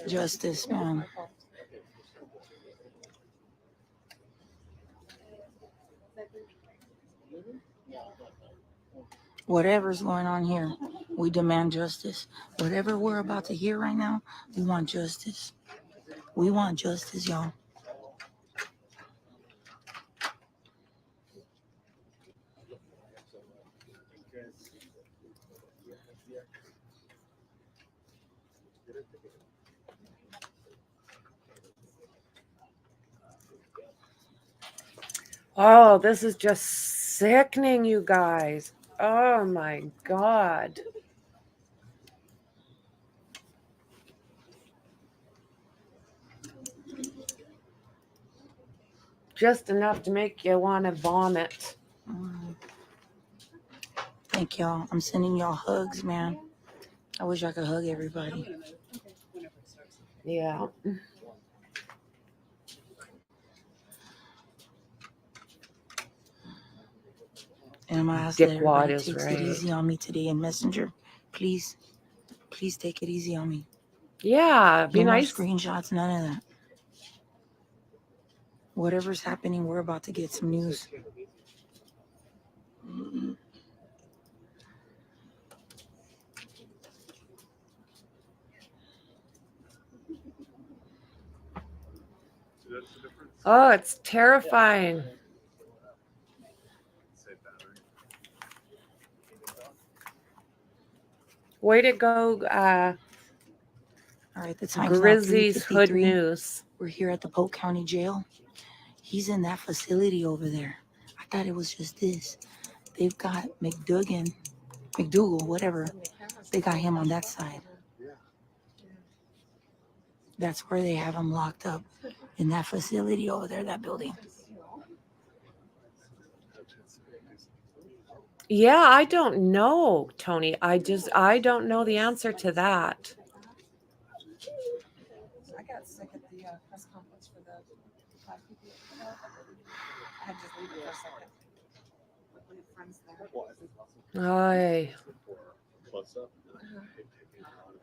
[SPEAKER 10] Justice, man. Whatever's going on here, we demand justice. Whatever we're about to hear right now, we want justice. We want justice, y'all.
[SPEAKER 3] Oh, this is just sickening, you guys. Oh my God. Just enough to make you want to vomit.
[SPEAKER 10] Thank y'all. I'm sending y'all hugs, man. I wish I could hug everybody.
[SPEAKER 3] Yeah.
[SPEAKER 10] And I'm going to ask that everybody
[SPEAKER 3] is
[SPEAKER 10] takes
[SPEAKER 3] right.
[SPEAKER 10] it easy on me today in Messenger. Please, please take it easy on me.
[SPEAKER 3] Yeah, be
[SPEAKER 10] No
[SPEAKER 3] nice.
[SPEAKER 10] screenshots, none of that. Whatever's happening, we're about to get some news.
[SPEAKER 3] Oh, it's terrifying. Way to go,
[SPEAKER 10] All right, the time's now
[SPEAKER 3] GRIZZY'S Hood
[SPEAKER 10] 3:53.
[SPEAKER 3] News.
[SPEAKER 10] We're here at the Polk County Jail. He's in that facility over there. I thought it was just this. They've got McDougal, whatever. They got him on that side. That's where they have him locked up, in that facility over there, that building.
[SPEAKER 3] Yeah, I don't know, Tony. I don't know the answer to that.
[SPEAKER 16] I got sick at the press conference for the 5 people. I had to leave it for a second. We had friends there.
[SPEAKER 3] Oy.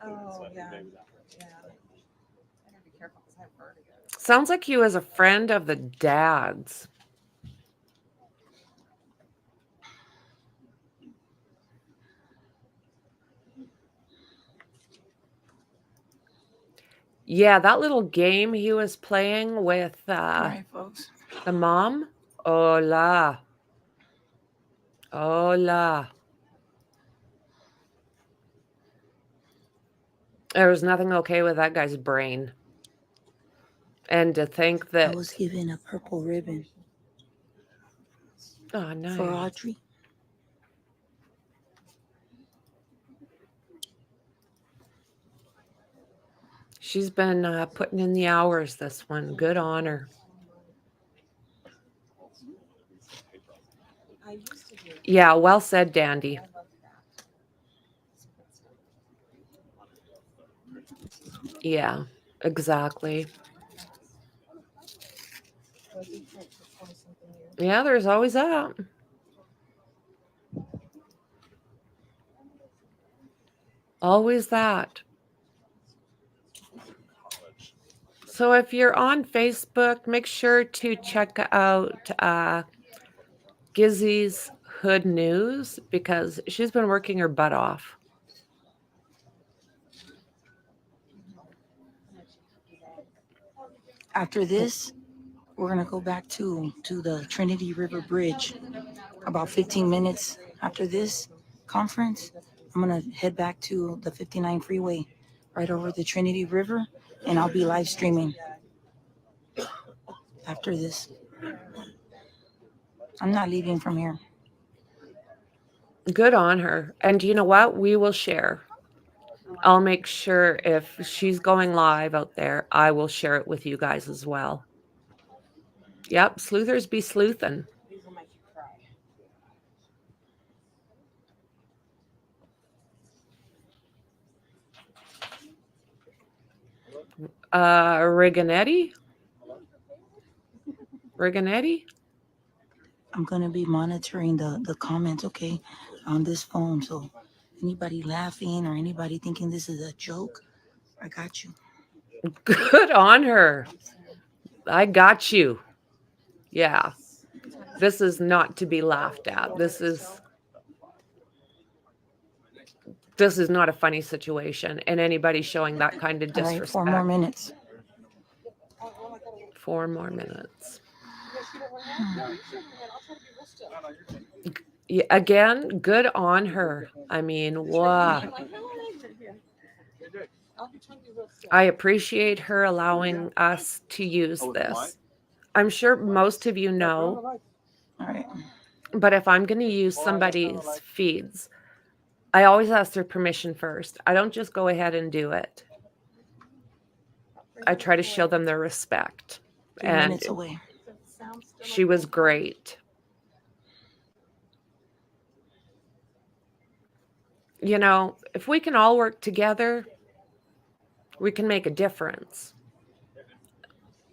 [SPEAKER 16] Oh, yeah. Yeah. I gotta be careful because I have vertigo.
[SPEAKER 3] Sounds like he was a friend of the dad's. Yeah, that little game he was playing with
[SPEAKER 10] All right, folks.
[SPEAKER 3] the mom. Hola. Hola. There was nothing okay with that guy's brain. And to think
[SPEAKER 10] I
[SPEAKER 3] that...
[SPEAKER 10] was given a purple ribbon
[SPEAKER 3] Oh, nice.
[SPEAKER 10] for Audrey.
[SPEAKER 3] She's been putting in the hours, this one. Good on her. Yeah, well said, Dandy. Yeah, exactly. Yeah, there's always that. Always that. So if you're on Facebook, make sure to check out GRIZZY'S Hood News, because she's been working her butt off.
[SPEAKER 10] After this, we're going to go back to the Trinity River Bridge. About 15 minutes after this conference, I'm going to head back to the 59 freeway right over the Trinity River, and I'll be live streaming after this. I'm not leaving from here.
[SPEAKER 3] Good on her. And you know what? We will share. I'll make sure if she's going live out there, I will share it with you guys as well. Yep, sleuthers be sleuthin'.
[SPEAKER 16] These will make you cry.
[SPEAKER 3] Rigonetti? Rigonetti?
[SPEAKER 10] I'm going to be monitoring the comments, okay, on this phone. So anybody laughing or anybody thinking this is a joke, I got you.
[SPEAKER 3] Good on her. I got you. Yeah. This is not to be laughed at. This is not a funny situation. And anybody showing that kind of
[SPEAKER 10] All right,
[SPEAKER 3] disrespect.
[SPEAKER 10] 4 more minutes.
[SPEAKER 3] 4 more minutes. Yeah, again, good on her. I mean, wow. I appreciate her allowing us to use this. I'm sure most of you know,
[SPEAKER 10] All right.
[SPEAKER 3] but if I'm going to use somebody's feeds, I always ask their permission first. I don't just go ahead and do it. I try to show them their respect.
[SPEAKER 10] 3
[SPEAKER 3] And
[SPEAKER 10] minutes away.
[SPEAKER 3] she was great. You know, if we can all work together, we can make a difference.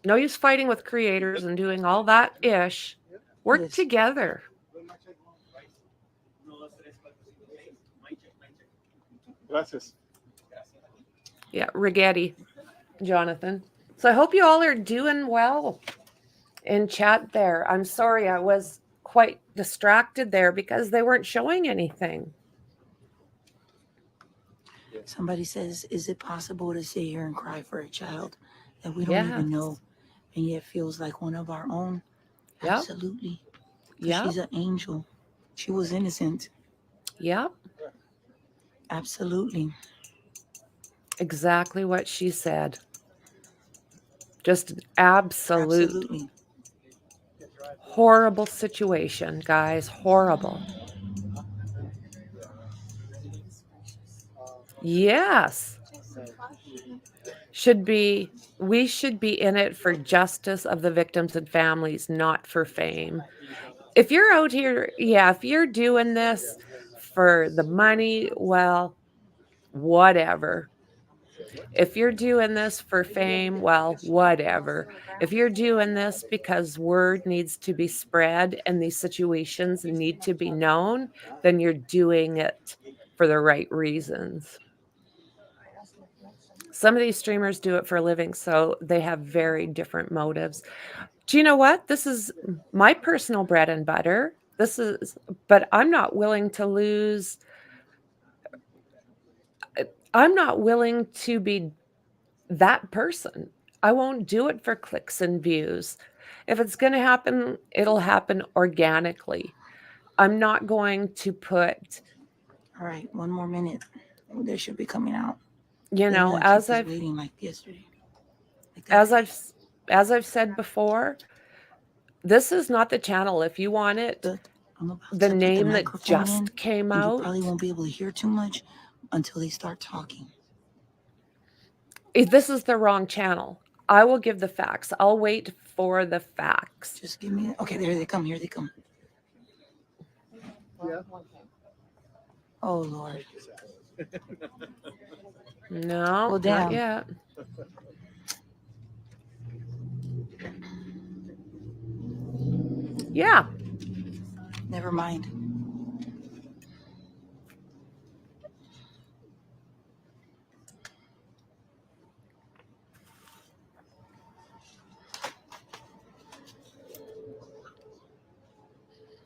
[SPEAKER 3] No use fighting with creators and doing all that ish. Work together.
[SPEAKER 11] Gracias.
[SPEAKER 3] Yeah, Rigetti, Jonathan. So I hope you all are doing well in chat there. I'm sorry I was quite distracted there because they weren't showing anything.
[SPEAKER 10] Somebody says, is it possible to sit here and cry for a child that we don't
[SPEAKER 3] Yeah.
[SPEAKER 10] even know? and yet feels like one of our own.
[SPEAKER 3] Yep.
[SPEAKER 10] Absolutely. 'Cause
[SPEAKER 3] Yep.
[SPEAKER 10] she's an angel. She was innocent.
[SPEAKER 3] Yep.
[SPEAKER 10] Absolutely.
[SPEAKER 3] Exactly what she said. Just an absolute
[SPEAKER 10] Absolutely.
[SPEAKER 3] horrible situation, guys. Horrible. Yes. We should be in it for justice of the victims and families, not for fame. If you're out here, yeah, if you're doing this for the money, well, whatever. If you're doing this for fame, well, whatever. If you're doing this because word needs to be spread and these situations need to be known, then you're doing it for the right reasons. Some of these streamers do it for a living, so they have very different motives. Do you know what? This is my personal bread and butter. But I'm not willing to lose. I'm not willing to be that person. I won't do it for clicks and views. If it's going to happen, it'll happen organically. I'm not going to put,
[SPEAKER 10] All right, one more minute. They should be coming out.
[SPEAKER 3] you
[SPEAKER 10] They're
[SPEAKER 3] know,
[SPEAKER 10] gonna
[SPEAKER 3] as
[SPEAKER 10] keep us
[SPEAKER 3] I've
[SPEAKER 10] waiting like yesterday.
[SPEAKER 3] as I've said before, this is not the channel. If you want it,
[SPEAKER 10] I'm about
[SPEAKER 3] the
[SPEAKER 10] to put
[SPEAKER 3] name that
[SPEAKER 10] microphone in,
[SPEAKER 3] just came
[SPEAKER 10] and you
[SPEAKER 3] out.
[SPEAKER 10] probably won't be able to hear too much until they start talking.
[SPEAKER 3] If this is the wrong channel. I will give the facts. I'll wait for the facts.
[SPEAKER 10] Just give me. Okay, there they come. Here they come. Oh Lord.
[SPEAKER 3] No,
[SPEAKER 10] Well, damn.
[SPEAKER 3] not yet. Yeah.
[SPEAKER 10] Never mind.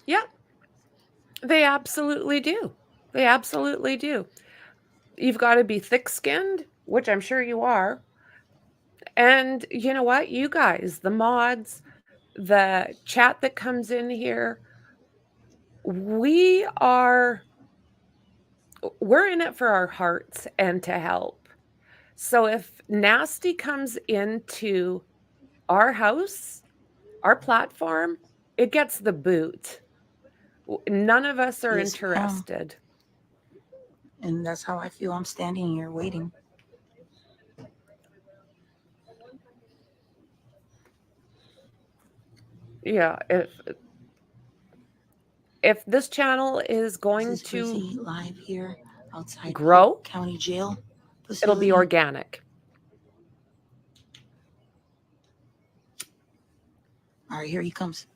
[SPEAKER 3] Yeah. They absolutely do. They absolutely do. You've got to be thick-skinned, which I'm sure you are. And you know what? You guys, the mods, the chat that comes in here, we're in it for our hearts and to help. So if nasty comes into our house, our platform, it gets the boot. None of us are
[SPEAKER 10] Yes, ma'am.
[SPEAKER 3] interested.
[SPEAKER 10] And that's how I feel. I'm standing here waiting.
[SPEAKER 3] Yeah, if this channel is going
[SPEAKER 10] This is
[SPEAKER 3] to
[SPEAKER 10] Grizzy live here outside
[SPEAKER 3] grow,
[SPEAKER 10] Polk County Jail
[SPEAKER 3] it'll
[SPEAKER 10] facility.
[SPEAKER 3] be organic.
[SPEAKER 10] All right, here he comes.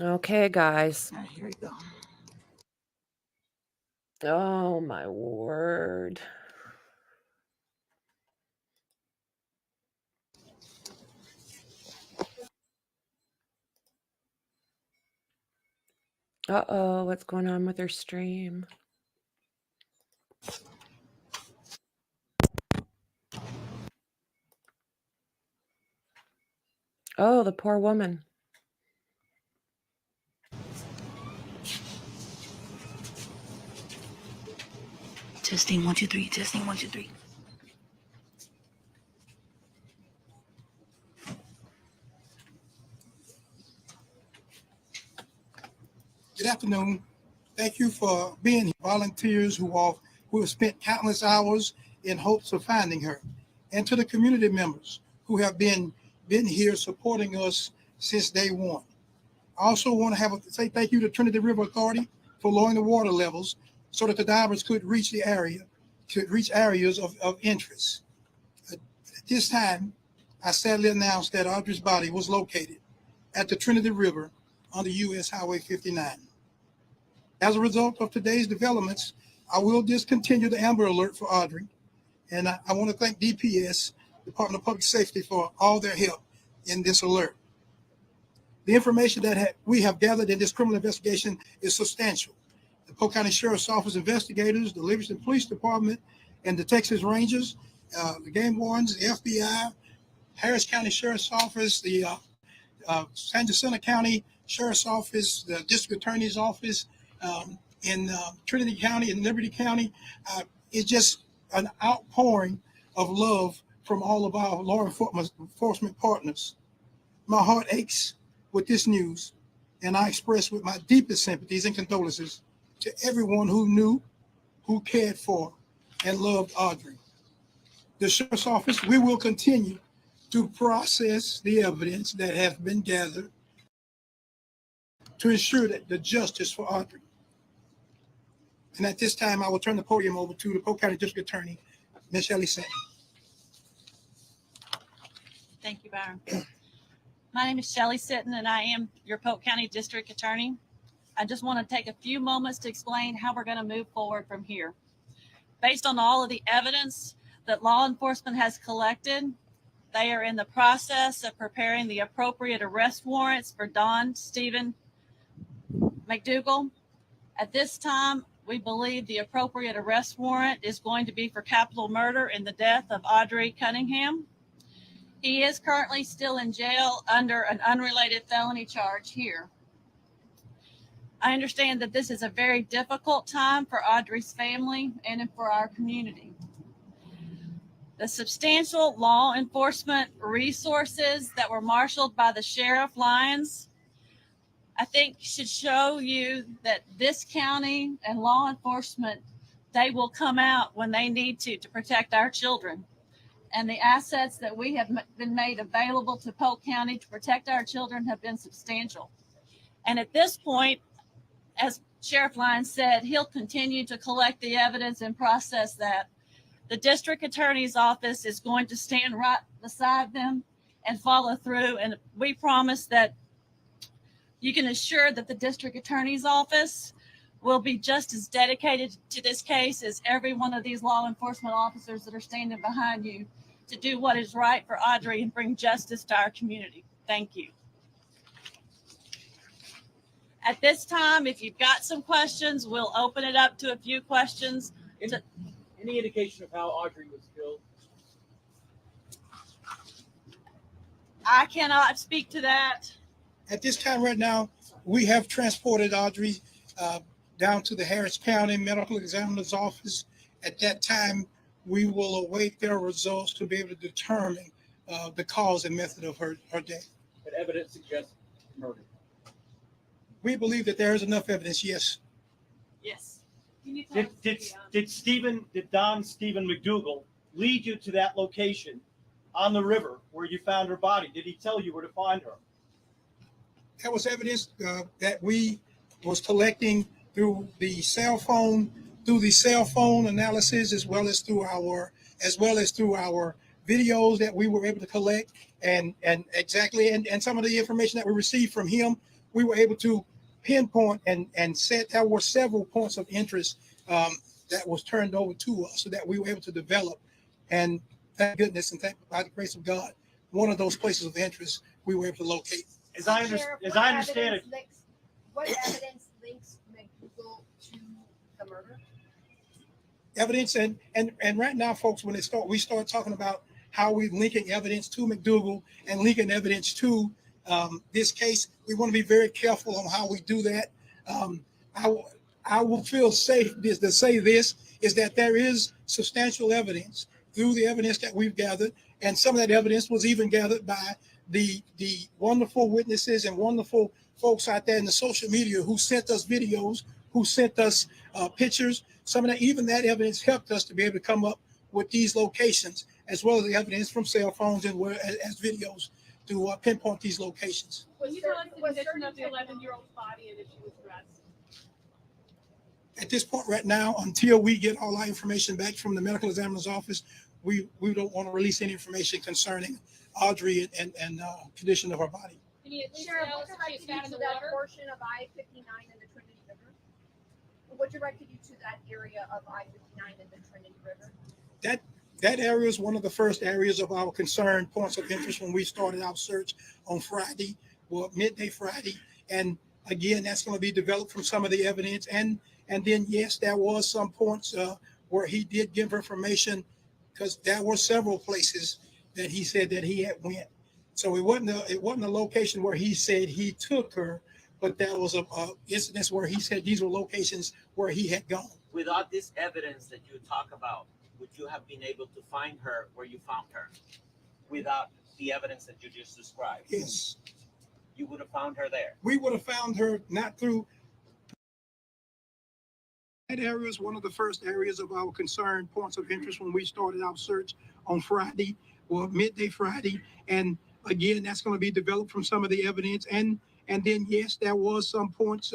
[SPEAKER 3] Okay, guys.
[SPEAKER 10] All right, here we go.
[SPEAKER 3] Oh my word. Uh-oh, what's going on with her stream? Oh, the poor woman.
[SPEAKER 10] Testing 1 2 3. Testing 1 2 3.
[SPEAKER 6] Good afternoon. Thank you for being here. Volunteers who have spent countless hours in hopes of finding her, and to the community members who have been here supporting us since day one. I also want to say thank you to Trinity River Authority for lowering the water levels so that the divers could reach areas of interest. At this time, I sadly announced that Audrey's body was located at the Trinity River on the U.S. Highway 59. As a result of today's developments, I will discontinue the Amber Alert for Audrey, and I want to thank DPS, Department of Public Safety, for all their help in this alert. The information that we have gathered in this criminal investigation is substantial. The Polk County Sheriff's Office investigators, the Livingston Police Department, and the Texas Rangers, the game wardens, the FBI, Harris County Sheriff's Office, the San Jacinto County Sheriff's Office, the District Attorney's Office, in Trinity County and Liberty County. It's just an outpouring of love from all of our law enforcement partners. My heart aches with this news, and I express with my deepest sympathies and condolences to everyone who knew, who cared for, and loved Audrey. The Sheriff's Office, we will continue to process the evidence that has been gathered to ensure that the justice for Audrey. And at this time, I will turn the podium over to the Polk County District Attorney, Ms. Shelley Sutton.
[SPEAKER 17] Thank you, Byron. My name is Shelley Sitton, and I am your Polk County District Attorney. I just want to take a few moments to explain how we're going to move forward from here. Based on all of the evidence that law enforcement has collected, they are in the process of preparing the appropriate arrest warrants for Don Stephen McDougal. At this time, we believe the appropriate arrest warrant is going to be for capital murder in the death of Audrey Cunningham. He is currently still in jail under an unrelated felony charge here. I understand that this is a very difficult time for Audrey's family and for our community. The substantial law enforcement resources that were marshaled by the Sheriff Lyons, I think should show you that this county and law enforcement, they will come out when they need to protect our children. And the assets that we have been made available to Polk County to protect our children have been substantial. And at this point, as Sheriff Lyons said, he'll continue to collect the evidence and process that. The district attorney's office is going to stand right beside them and follow through. And we promise that you can assure that the district attorney's office will be just as dedicated to this case as every one of these law enforcement officers that are standing behind you to do what is right for Audrey and bring justice to our community. Thank you. At this time, if you've got some questions, we'll open it up to a few questions.
[SPEAKER 15] Any indication of how Audrey was killed?
[SPEAKER 17] I cannot speak to that.
[SPEAKER 6] At this time right now, we have transported Audrey down to the Harris County Medical Examiner's Office. At that time, we will await their results to be able to determine the cause and method of her death.
[SPEAKER 15] But evidence suggests murder.
[SPEAKER 6] We believe that there is enough evidence, yes.
[SPEAKER 17] Yes.
[SPEAKER 15] Did Don Stephen McDougal lead you to that location on the river where you found her body? Did he tell you where to find her?
[SPEAKER 6] That was evidence that we was collecting through the cell phone analysis, as well as through our videos that we were able to collect, and some of the information that we received from him, we were able to pinpoint and set. There were several points of interest that was turned over to us, so that we were able to develop. And thank goodness and by the grace of God, one of those places of interest we were able to locate.
[SPEAKER 15] As I understand it,
[SPEAKER 18] what evidence links McDougal to the murder?
[SPEAKER 6] Evidence and right now, folks, when we start talking about how we're linking evidence to McDougal and linking evidence to this case, we want to be very careful on how we do that. I will feel safe to say this is that there is substantial evidence through the evidence that we've gathered, and some of that evidence was even gathered by the wonderful witnesses and wonderful folks out there in the social media who sent us videos, who sent us pictures. Some of that, even that evidence helped us to be able to come up with these locations, as well as the evidence from cell phones and as videos to pinpoint these locations.
[SPEAKER 16] Was there a condition of the 11-year-old's body and if she was dressed?
[SPEAKER 6] At this point right now, until we get all our information back from the medical examiner's office, we don't want to release any information concerning Audrey and condition of her body.
[SPEAKER 16] Can you at least
[SPEAKER 18] Sheriff,
[SPEAKER 16] tell us
[SPEAKER 18] what's your
[SPEAKER 16] if
[SPEAKER 18] right
[SPEAKER 16] she
[SPEAKER 18] to
[SPEAKER 16] was
[SPEAKER 18] you
[SPEAKER 16] found in
[SPEAKER 18] to
[SPEAKER 16] the
[SPEAKER 18] that
[SPEAKER 16] water?
[SPEAKER 18] portion of I-59 and the Trinity River? What's your right to you to that area of I-59 and the Trinity River?
[SPEAKER 6] That area is one of the first areas of our concern points of interest when we started our search on Friday, well, midday Friday. And again, that's going to be developed from some of the evidence. And then, yes, there was some points where he did give information, because there were several places that he said that he had went. So it wasn't a location where he said he took her, but that was a incident where he said these were locations where he had gone.
[SPEAKER 15] Without this evidence that you talk about, would you have been able to find her where you found her? Without the evidence that you just described?
[SPEAKER 6] Yes.
[SPEAKER 15] You would have found her there?
[SPEAKER 6] We would have found her not through. That area is one of the first areas of our concern points of interest when we started our search on Friday, or midday Friday. And again, that's going to be developed from some of the evidence. And then, yes, there was some points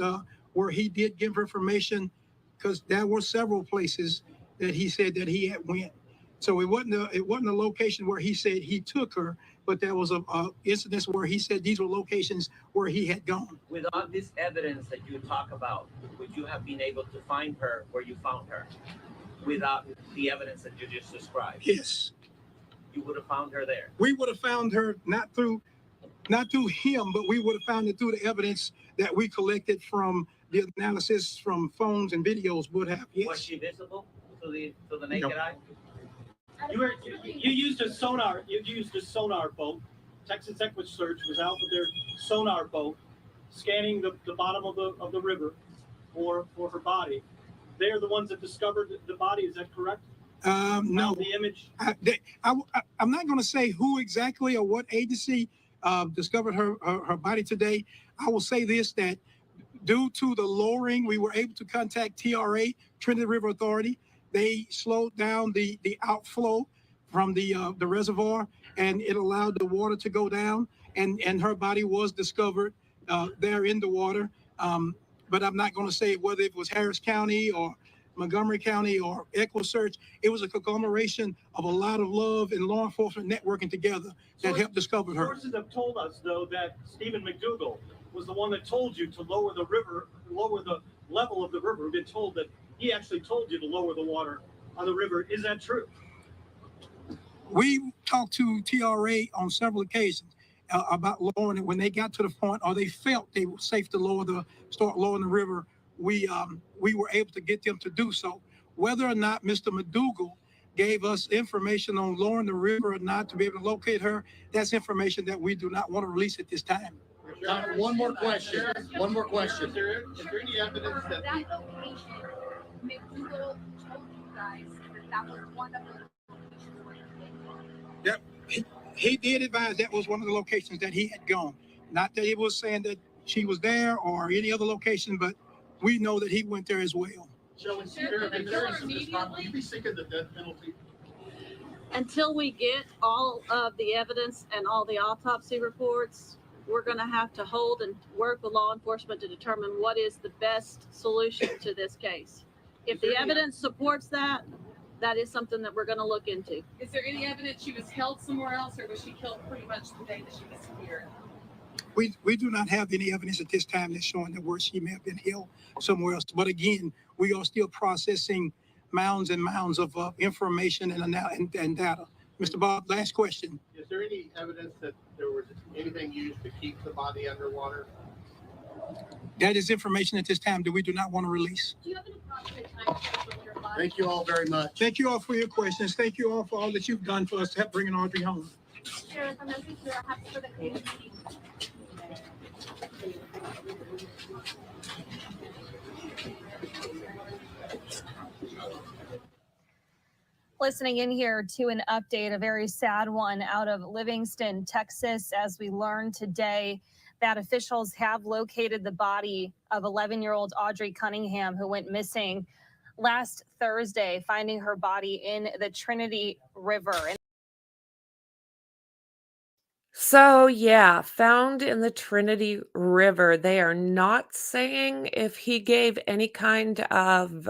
[SPEAKER 6] where he did give information, because there were several places that he said that he had went. So it wasn't a location where he said he took her, but there was a incident where he said these were locations where he had gone.
[SPEAKER 15] Without this evidence that you talk about, would you have been able to find her where you found her? Without the evidence that you just described?
[SPEAKER 6] Yes.
[SPEAKER 15] You would have found her there?
[SPEAKER 6] We would have found her not through him, but we would have found it through the evidence that we collected from the analysis from phones and videos would have. Yes.
[SPEAKER 15] Was she visible to the naked eye?
[SPEAKER 19] You used a sonar. You used a sonar boat. Texas EquuSearch was out with their sonar boat, scanning the bottom of the river for her body. They are the ones that discovered the body. Is that correct?
[SPEAKER 6] No.
[SPEAKER 19] The image.
[SPEAKER 6] I'm not going to say who exactly or what agency discovered her body today. I will say this, that due to the lowering, we were able to contact TRA, Trinity River Authority. They slowed down the outflow from the reservoir, and it allowed the water to go down, and her body was discovered there in the water. But I'm not going to say whether it was Harris County or Montgomery County or EquuSearch. It was a conglomeration of a lot of love and law enforcement networking together that helped discover her.
[SPEAKER 19] Sources have told us, though, that Stephen McDougal was the one that told you to lower the level of the river. We've been told that he actually told you to lower the water on the river. Is that true?
[SPEAKER 6] We talked to TRA on several occasions about lowering it. When they got to the point, or they felt they were safe to start lowering the river, we were able to get them to do so. Whether or not Mr. McDougal gave us information on lowering the river or not to be able to locate her, that's information that we do not want to release at this time.
[SPEAKER 8] One more question. One more question.
[SPEAKER 19] Is there any evidence that
[SPEAKER 18] location, McDougal told you guys that was one of the locations where he did?
[SPEAKER 6] Yep. He did advise that was one of the locations that he had gone. Not that he was saying that she was there or any other location, but we know that he went there as well.
[SPEAKER 19] Shelley, if there is this time, will you be seeking the death penalty?
[SPEAKER 17] Until we get all of the evidence and all the autopsy reports, we're going to have to hold and work with law enforcement to determine what is the best solution to this case. If the evidence supports that, that is something that we're going to look into.
[SPEAKER 16] Is there any evidence she was held somewhere else, or was she killed pretty much the day that she disappeared?
[SPEAKER 6] We do not have any evidence at this time that's showing that where she may have been held somewhere else. But again, we are still processing mounds and mounds of information and data. Mr. Bob, last question.
[SPEAKER 19] Is there any evidence that there was anything used to keep the body underwater?
[SPEAKER 6] That is information at this time that we do not want to release.
[SPEAKER 18] Do you have an approximate time schedule your body?
[SPEAKER 8] Thank you all very much.
[SPEAKER 6] Thank you all for your questions. Thank you all for all that you've done for us to help bringing Audrey home.
[SPEAKER 18] Sheriff, a message perhaps for the community.
[SPEAKER 20] Listening in here to an update, a very sad one out of Livingston, Texas, as we learned today that officials have located the body of 11-year-old Audrey Cunningham, who went missing last Thursday, finding her body in the Trinity River.
[SPEAKER 3] So, yeah, found in the Trinity River. They are not saying if he gave any kind of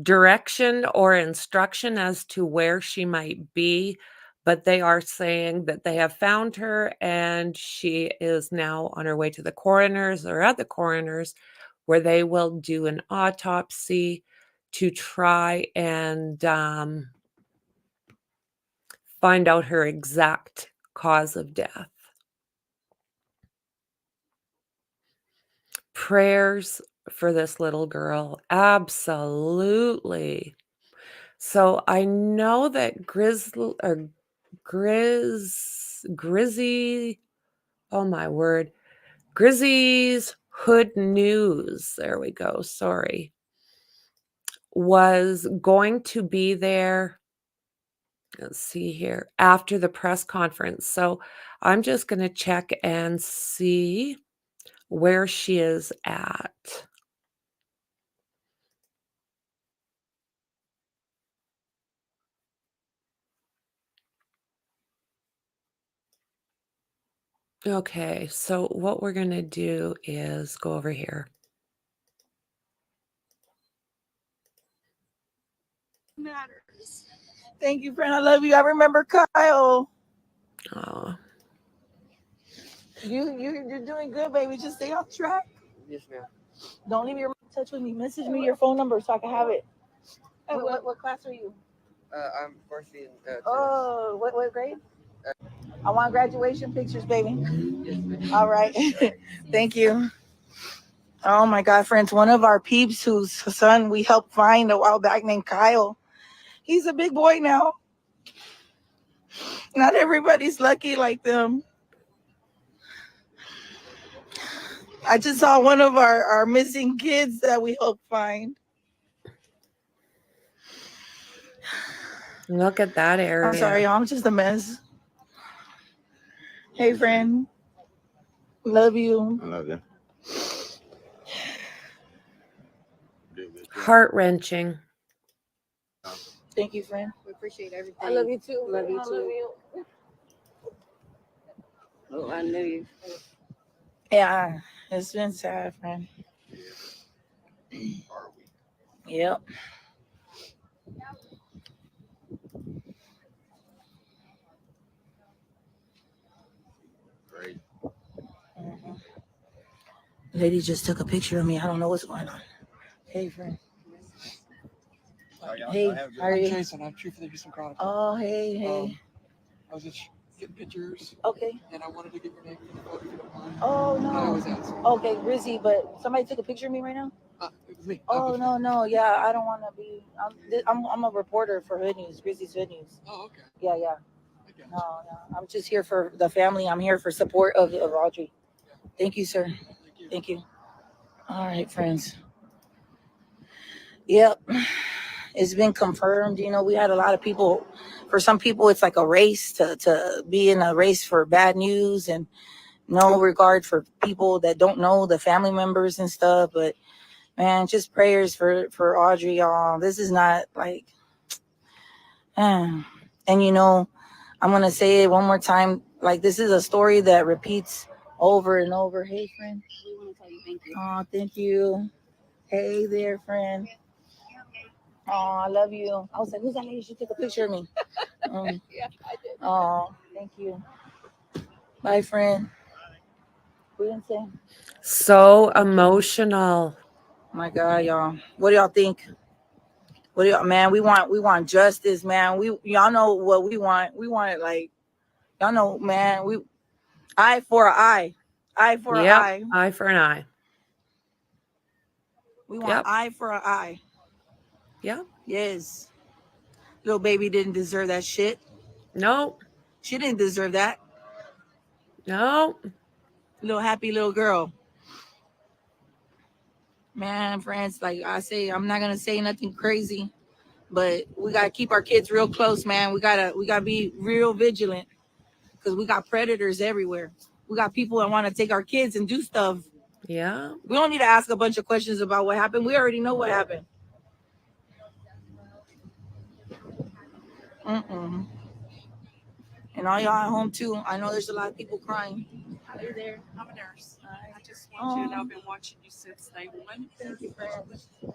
[SPEAKER 3] direction or instruction as to where she might be, but they are saying that they have found her and she is now on her way to the coroner's or at the coroner's, where they will do an autopsy to try and find out her exact cause of death. Prayers for this little girl. Absolutely. So I know that Grizzy, oh my word, GRIZZY'S Hood News, there we go, sorry, was going to be there, let's see here, after the press conference. So I'm just going to check and see where she is at. Okay, so what we're going to do is go over here.
[SPEAKER 10] Matters. Thank you, friend. I love you. I remember Kyle.
[SPEAKER 3] Oh,
[SPEAKER 10] You're doing good, baby. Just stay on track.
[SPEAKER 21] Yes, ma'am.
[SPEAKER 10] Don't leave your touch with me. Message me your phone number so I can have it. Hey, what class are you?
[SPEAKER 21] I'm first in.
[SPEAKER 10] Oh, what grade? I want graduation pictures, baby. All right. Thank you. Oh my God, friends. One of our peeps whose son we helped find a while back named Kyle. He's a big boy now. Not everybody's lucky like them. I just saw one of our missing kids that we helped find.
[SPEAKER 3] look at that area.
[SPEAKER 10] I'm sorry, I'm just a mess. Hey, friend. Love you.
[SPEAKER 21] I love you.
[SPEAKER 3] Heart-wrenching.
[SPEAKER 10] Thank you, friend.
[SPEAKER 16] We appreciate everything.
[SPEAKER 10] I love you too.
[SPEAKER 16] Love you
[SPEAKER 10] I
[SPEAKER 16] too.
[SPEAKER 10] love you.
[SPEAKER 16] Oh, I knew you.
[SPEAKER 10] Yeah, it's been sad, friend. Yep.
[SPEAKER 21] Great.
[SPEAKER 10] Lady just took a picture of me. I don't know what's going on. Hey, friend. Hey, how are you?
[SPEAKER 22] Jason, I'm Chief of the Houston Chronicle.
[SPEAKER 10] Oh, hey.
[SPEAKER 22] I was just getting pictures.
[SPEAKER 10] Okay.
[SPEAKER 22] And I wanted to get your name for the photo if you don't mind.
[SPEAKER 10] Oh,
[SPEAKER 22] I always
[SPEAKER 10] no.
[SPEAKER 22] ask.
[SPEAKER 10] Okay, Grizzy, but somebody took a picture of me right now?
[SPEAKER 22] It was me.
[SPEAKER 10] Oh, no. Yeah, I don't want to be. I'm a reporter for Hood News, GRIZZY'S Hood News.
[SPEAKER 22] Oh, okay.
[SPEAKER 10] Yeah. No. I'm just here for the family. I'm here for support of Audrey. Thank you, sir. Thank you. All right, friends. Yep. It's been confirmed. You know, we had a lot of people. For some people, it's like a race to be in a race for bad news and no regard for people that don't know the family members and stuff. But man, just prayers for Audrey, y'all. This is not like, and you know, I'm gonna say it one more time. Like, this is a story that repeats over and over. Hey, friend.
[SPEAKER 16] We want to tell you thank you.
[SPEAKER 10] Oh, thank you. Hey there, friend. Oh, I love you. I was like, who's that lady? She took a picture of me.
[SPEAKER 16] Yeah, I did.
[SPEAKER 10] Oh, thank you. Bye, friend. We didn't say.
[SPEAKER 3] So emotional.
[SPEAKER 10] My God, y'all. What do y'all think? What do y'all, man? We want justice, man. Y'all know what we want. We want it like, y'all know, man. Eye for an eye. Eye for an eye.
[SPEAKER 3] Eye for an eye.
[SPEAKER 10] We want eye for an eye.
[SPEAKER 3] Yeah.
[SPEAKER 10] Yes. Little baby didn't deserve that shit.
[SPEAKER 3] No.
[SPEAKER 10] She didn't deserve that.
[SPEAKER 3] No.
[SPEAKER 10] Little happy little girl. Man, friends, like I say, I'm not gonna say nothing crazy, but we gotta keep our kids real close, man. We gotta be real vigilant because we got predators everywhere. We got people that want to take our kids and do stuff.
[SPEAKER 3] Yeah.
[SPEAKER 10] We don't need to ask a bunch of questions about what happened. We already know what happened. And all y'all at home too. I know there's a lot of people crying.
[SPEAKER 16] Hi there. I'm a nurse. I just want you to know I've been watching you since day one.
[SPEAKER 10] Thank you, friend.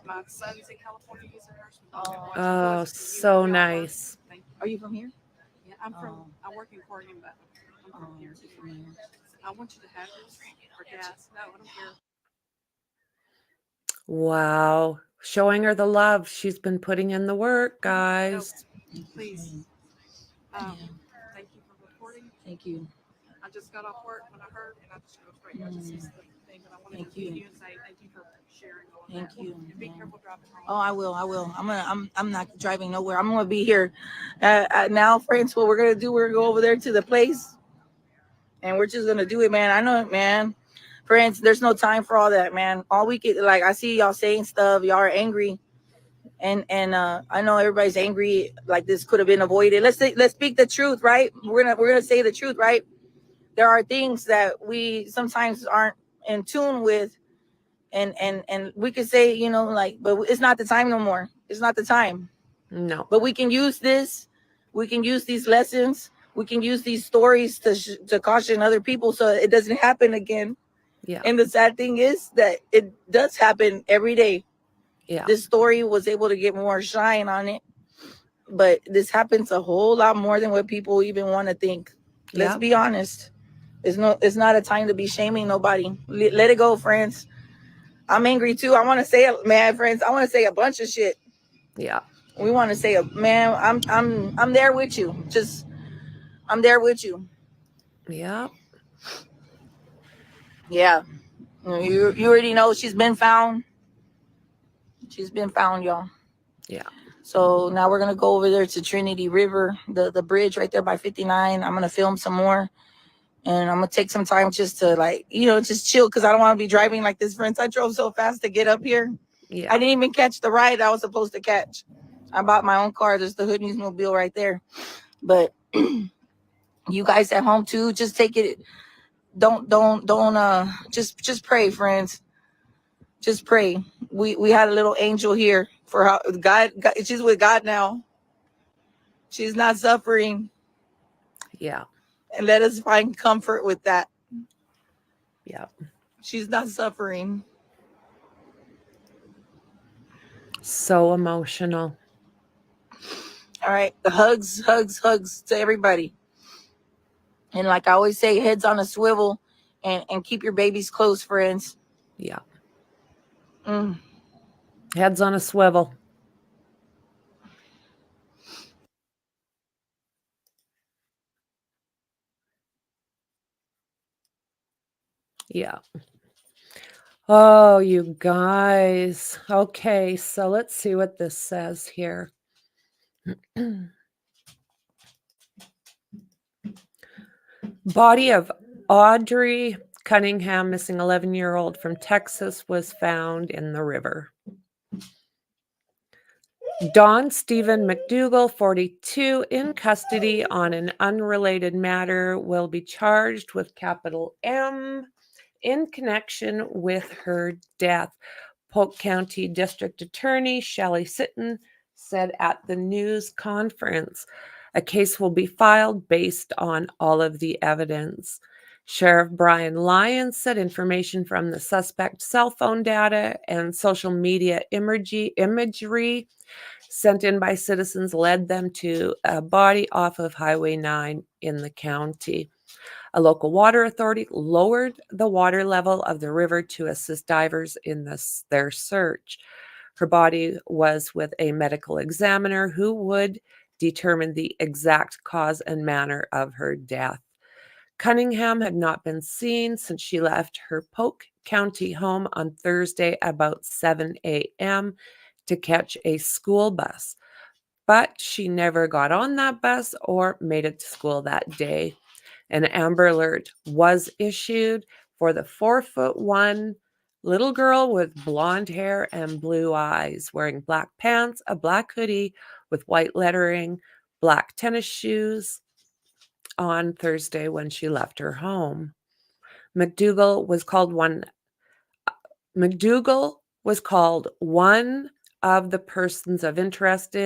[SPEAKER 16] My son's in California. He's a nurse.
[SPEAKER 3] Oh, so nice.
[SPEAKER 10] Are you from here?
[SPEAKER 16] Yeah, I'm from. I work in Corrigan, but I'm from here. I want you to have this for gas. No, I don't care.
[SPEAKER 3] Wow. Showing her the love. She's been putting in the work, guys.
[SPEAKER 16] Please. Thank you for reporting.
[SPEAKER 10] Thank you.
[SPEAKER 16] I just got off work when I heard, and I just go straight. I just thing, but I wanted
[SPEAKER 10] Thank
[SPEAKER 16] to give
[SPEAKER 10] you.
[SPEAKER 16] you insight. Thank you for sharing all of
[SPEAKER 10] Thank
[SPEAKER 16] that.
[SPEAKER 10] you.
[SPEAKER 16] And be careful driving home.
[SPEAKER 10] Oh, I will. I'm not driving nowhere. I'm gonna be here. Now, friends, what we're gonna do? We're gonna go over there to the place, and we're just gonna do it, man. I know it, man. Friends, there's no time for all that, man. All we can, like, I see y'all saying stuff. Y'all are angry, and I know everybody's angry. Like, this could have been avoided. Let's speak the truth, right? We're gonna say the truth, right? There are things that we sometimes aren't in tune with, and we could say, you know, like, but it's not the time no more. It's not the time.
[SPEAKER 3] No.
[SPEAKER 10] But we can use this. We can use these lessons. We can use these stories to caution other people so it doesn't happen again.
[SPEAKER 3] Yeah.
[SPEAKER 10] And the sad thing is that it does happen every day.
[SPEAKER 3] Yeah.
[SPEAKER 10] This story was able to get more shine on it, but this happens a whole lot more than what people even want to think. Let's
[SPEAKER 3] Yep.
[SPEAKER 10] be honest. It's not a time to be shaming nobody. Let it go, friends. I'm angry too. I want to say it, man, friends. I want to say a bunch of shit.
[SPEAKER 3] Yeah.
[SPEAKER 10] We want to say, man, I'm there with you. I'm there with you.
[SPEAKER 3] Yeah.
[SPEAKER 10] Yeah. You already know she's been found. She's been found, y'all.
[SPEAKER 3] Yeah.
[SPEAKER 10] So now we're gonna go over there to Trinity River, the bridge right there by 59. I'm gonna film some more, and I'm gonna take some time just to, like, you know, just chill, because I don't want to be driving like this, friends. I drove so fast to get up here.
[SPEAKER 3] Yeah.
[SPEAKER 10] I didn't even catch the ride I was supposed to catch. I bought my own car. There's the Hoodneys Mobile right there. But you guys at home too, just take it. Don't just pray, friends. Just pray. We had a little angel here for how God, she's with God now. She's not suffering.
[SPEAKER 3] Yeah.
[SPEAKER 10] And let us find comfort with that.
[SPEAKER 3] Yeah.
[SPEAKER 10] She's not suffering.
[SPEAKER 3] So emotional.
[SPEAKER 10] All right. Hugs to everybody. And like I always say, heads on a swivel, and keep your babies close, friends.
[SPEAKER 3] Yeah.
[SPEAKER 10] Mm.
[SPEAKER 3] Heads on a swivel. Yeah. Oh, you guys. Okay, so let's see what this says here. Body of Audrey Cunningham, missing 11-year-old from Texas, was found in the river. Don Stephen McDougal, 42, in custody on an unrelated matter, will be charged with capital M in connection with her death. Polk County District Attorney Shelley Sitton said at the news conference, a case will be filed based on all of the evidence. Sheriff Brian Lyons said information from the suspect's cell phone data and social media imagery sent in by citizens led them to a body off of Highway 9 in the county. A local water authority lowered the water level of the river to assist divers in their search. Her body was with a medical examiner who would determine the exact cause and manner of her death. Cunningham had not been seen since she left her Polk County home on Thursday about 7 a.m. to catch a school bus, but she never got on that bus or made it to school that day. An Amber Alert was issued for the 4'1" little girl with blonde hair and blue eyes, wearing black pants, a black hoodie with white lettering, black tennis shoes, on Thursday when she left her home. McDougal was called one of the persons of interest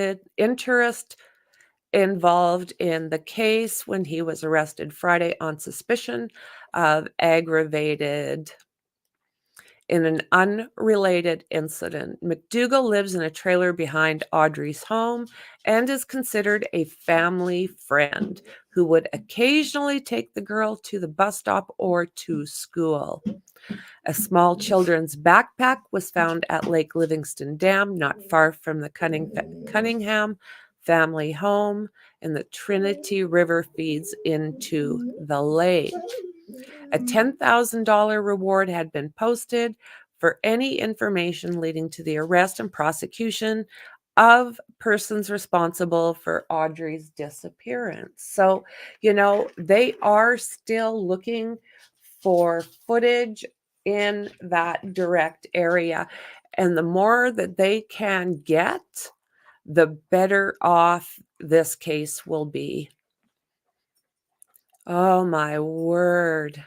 [SPEAKER 3] involved in the case when he was arrested Friday on suspicion of aggravated in an unrelated incident. McDougal lives in a trailer behind Audrey's home and is considered a family friend who would occasionally take the girl to the bus stop or to school. A small children's backpack was found at Lake Livingston Dam, not far from the Cunningham family home, and the Trinity River feeds into the lake. A $10,000 reward had been posted for any information leading to the arrest and prosecution of persons responsible for Audrey's disappearance. So, you know, they are still looking for footage in that direct area. And the more that they can get, the better off this case will be. Oh my word.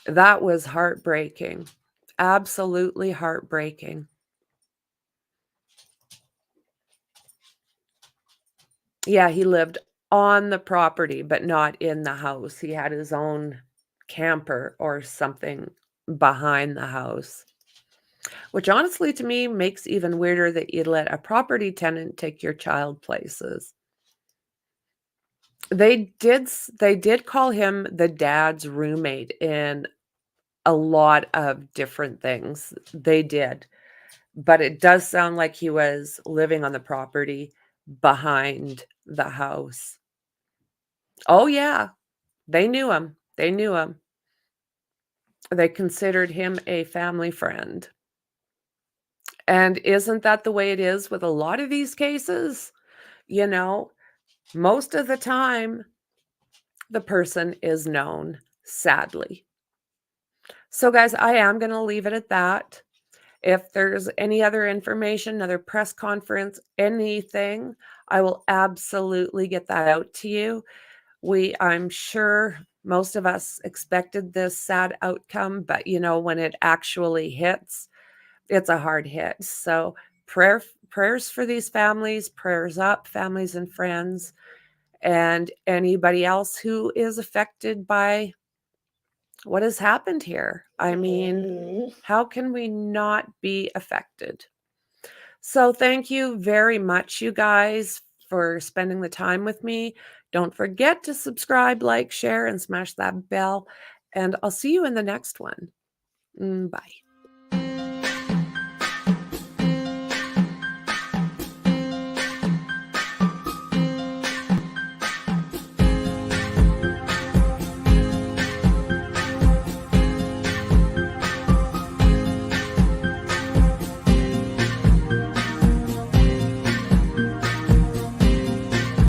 [SPEAKER 3] That was heartbreaking. Absolutely heartbreaking. Yeah, he lived on the property, but not in the house. He had his own camper or something behind the house. Which honestly to me makes even weirder that you'd let a property tenant take your child places. They did call him the dad's roommate in a lot of different things. They did. But it does sound like he was living on the property behind the house. Oh yeah, they knew him. They knew him. They considered him a family friend. And isn't that the way it is with a lot of these cases? You know, most of the time, the person is known, sadly. So guys, I am going to leave it at that. If there's any other information, another press conference, anything, I will absolutely get that out to you. I'm sure most of us expected this sad outcome, but you know, when it actually hits, it's a hard hit. So prayers for these families, prayers up, families and friends, and anybody else who is affected by what has happened here. I mean, how can we not be affected? So thank you very much, you guys, for spending the time with me. Don't forget to subscribe, like, share, and smash that bell. And I'll see you in the next one. Bye.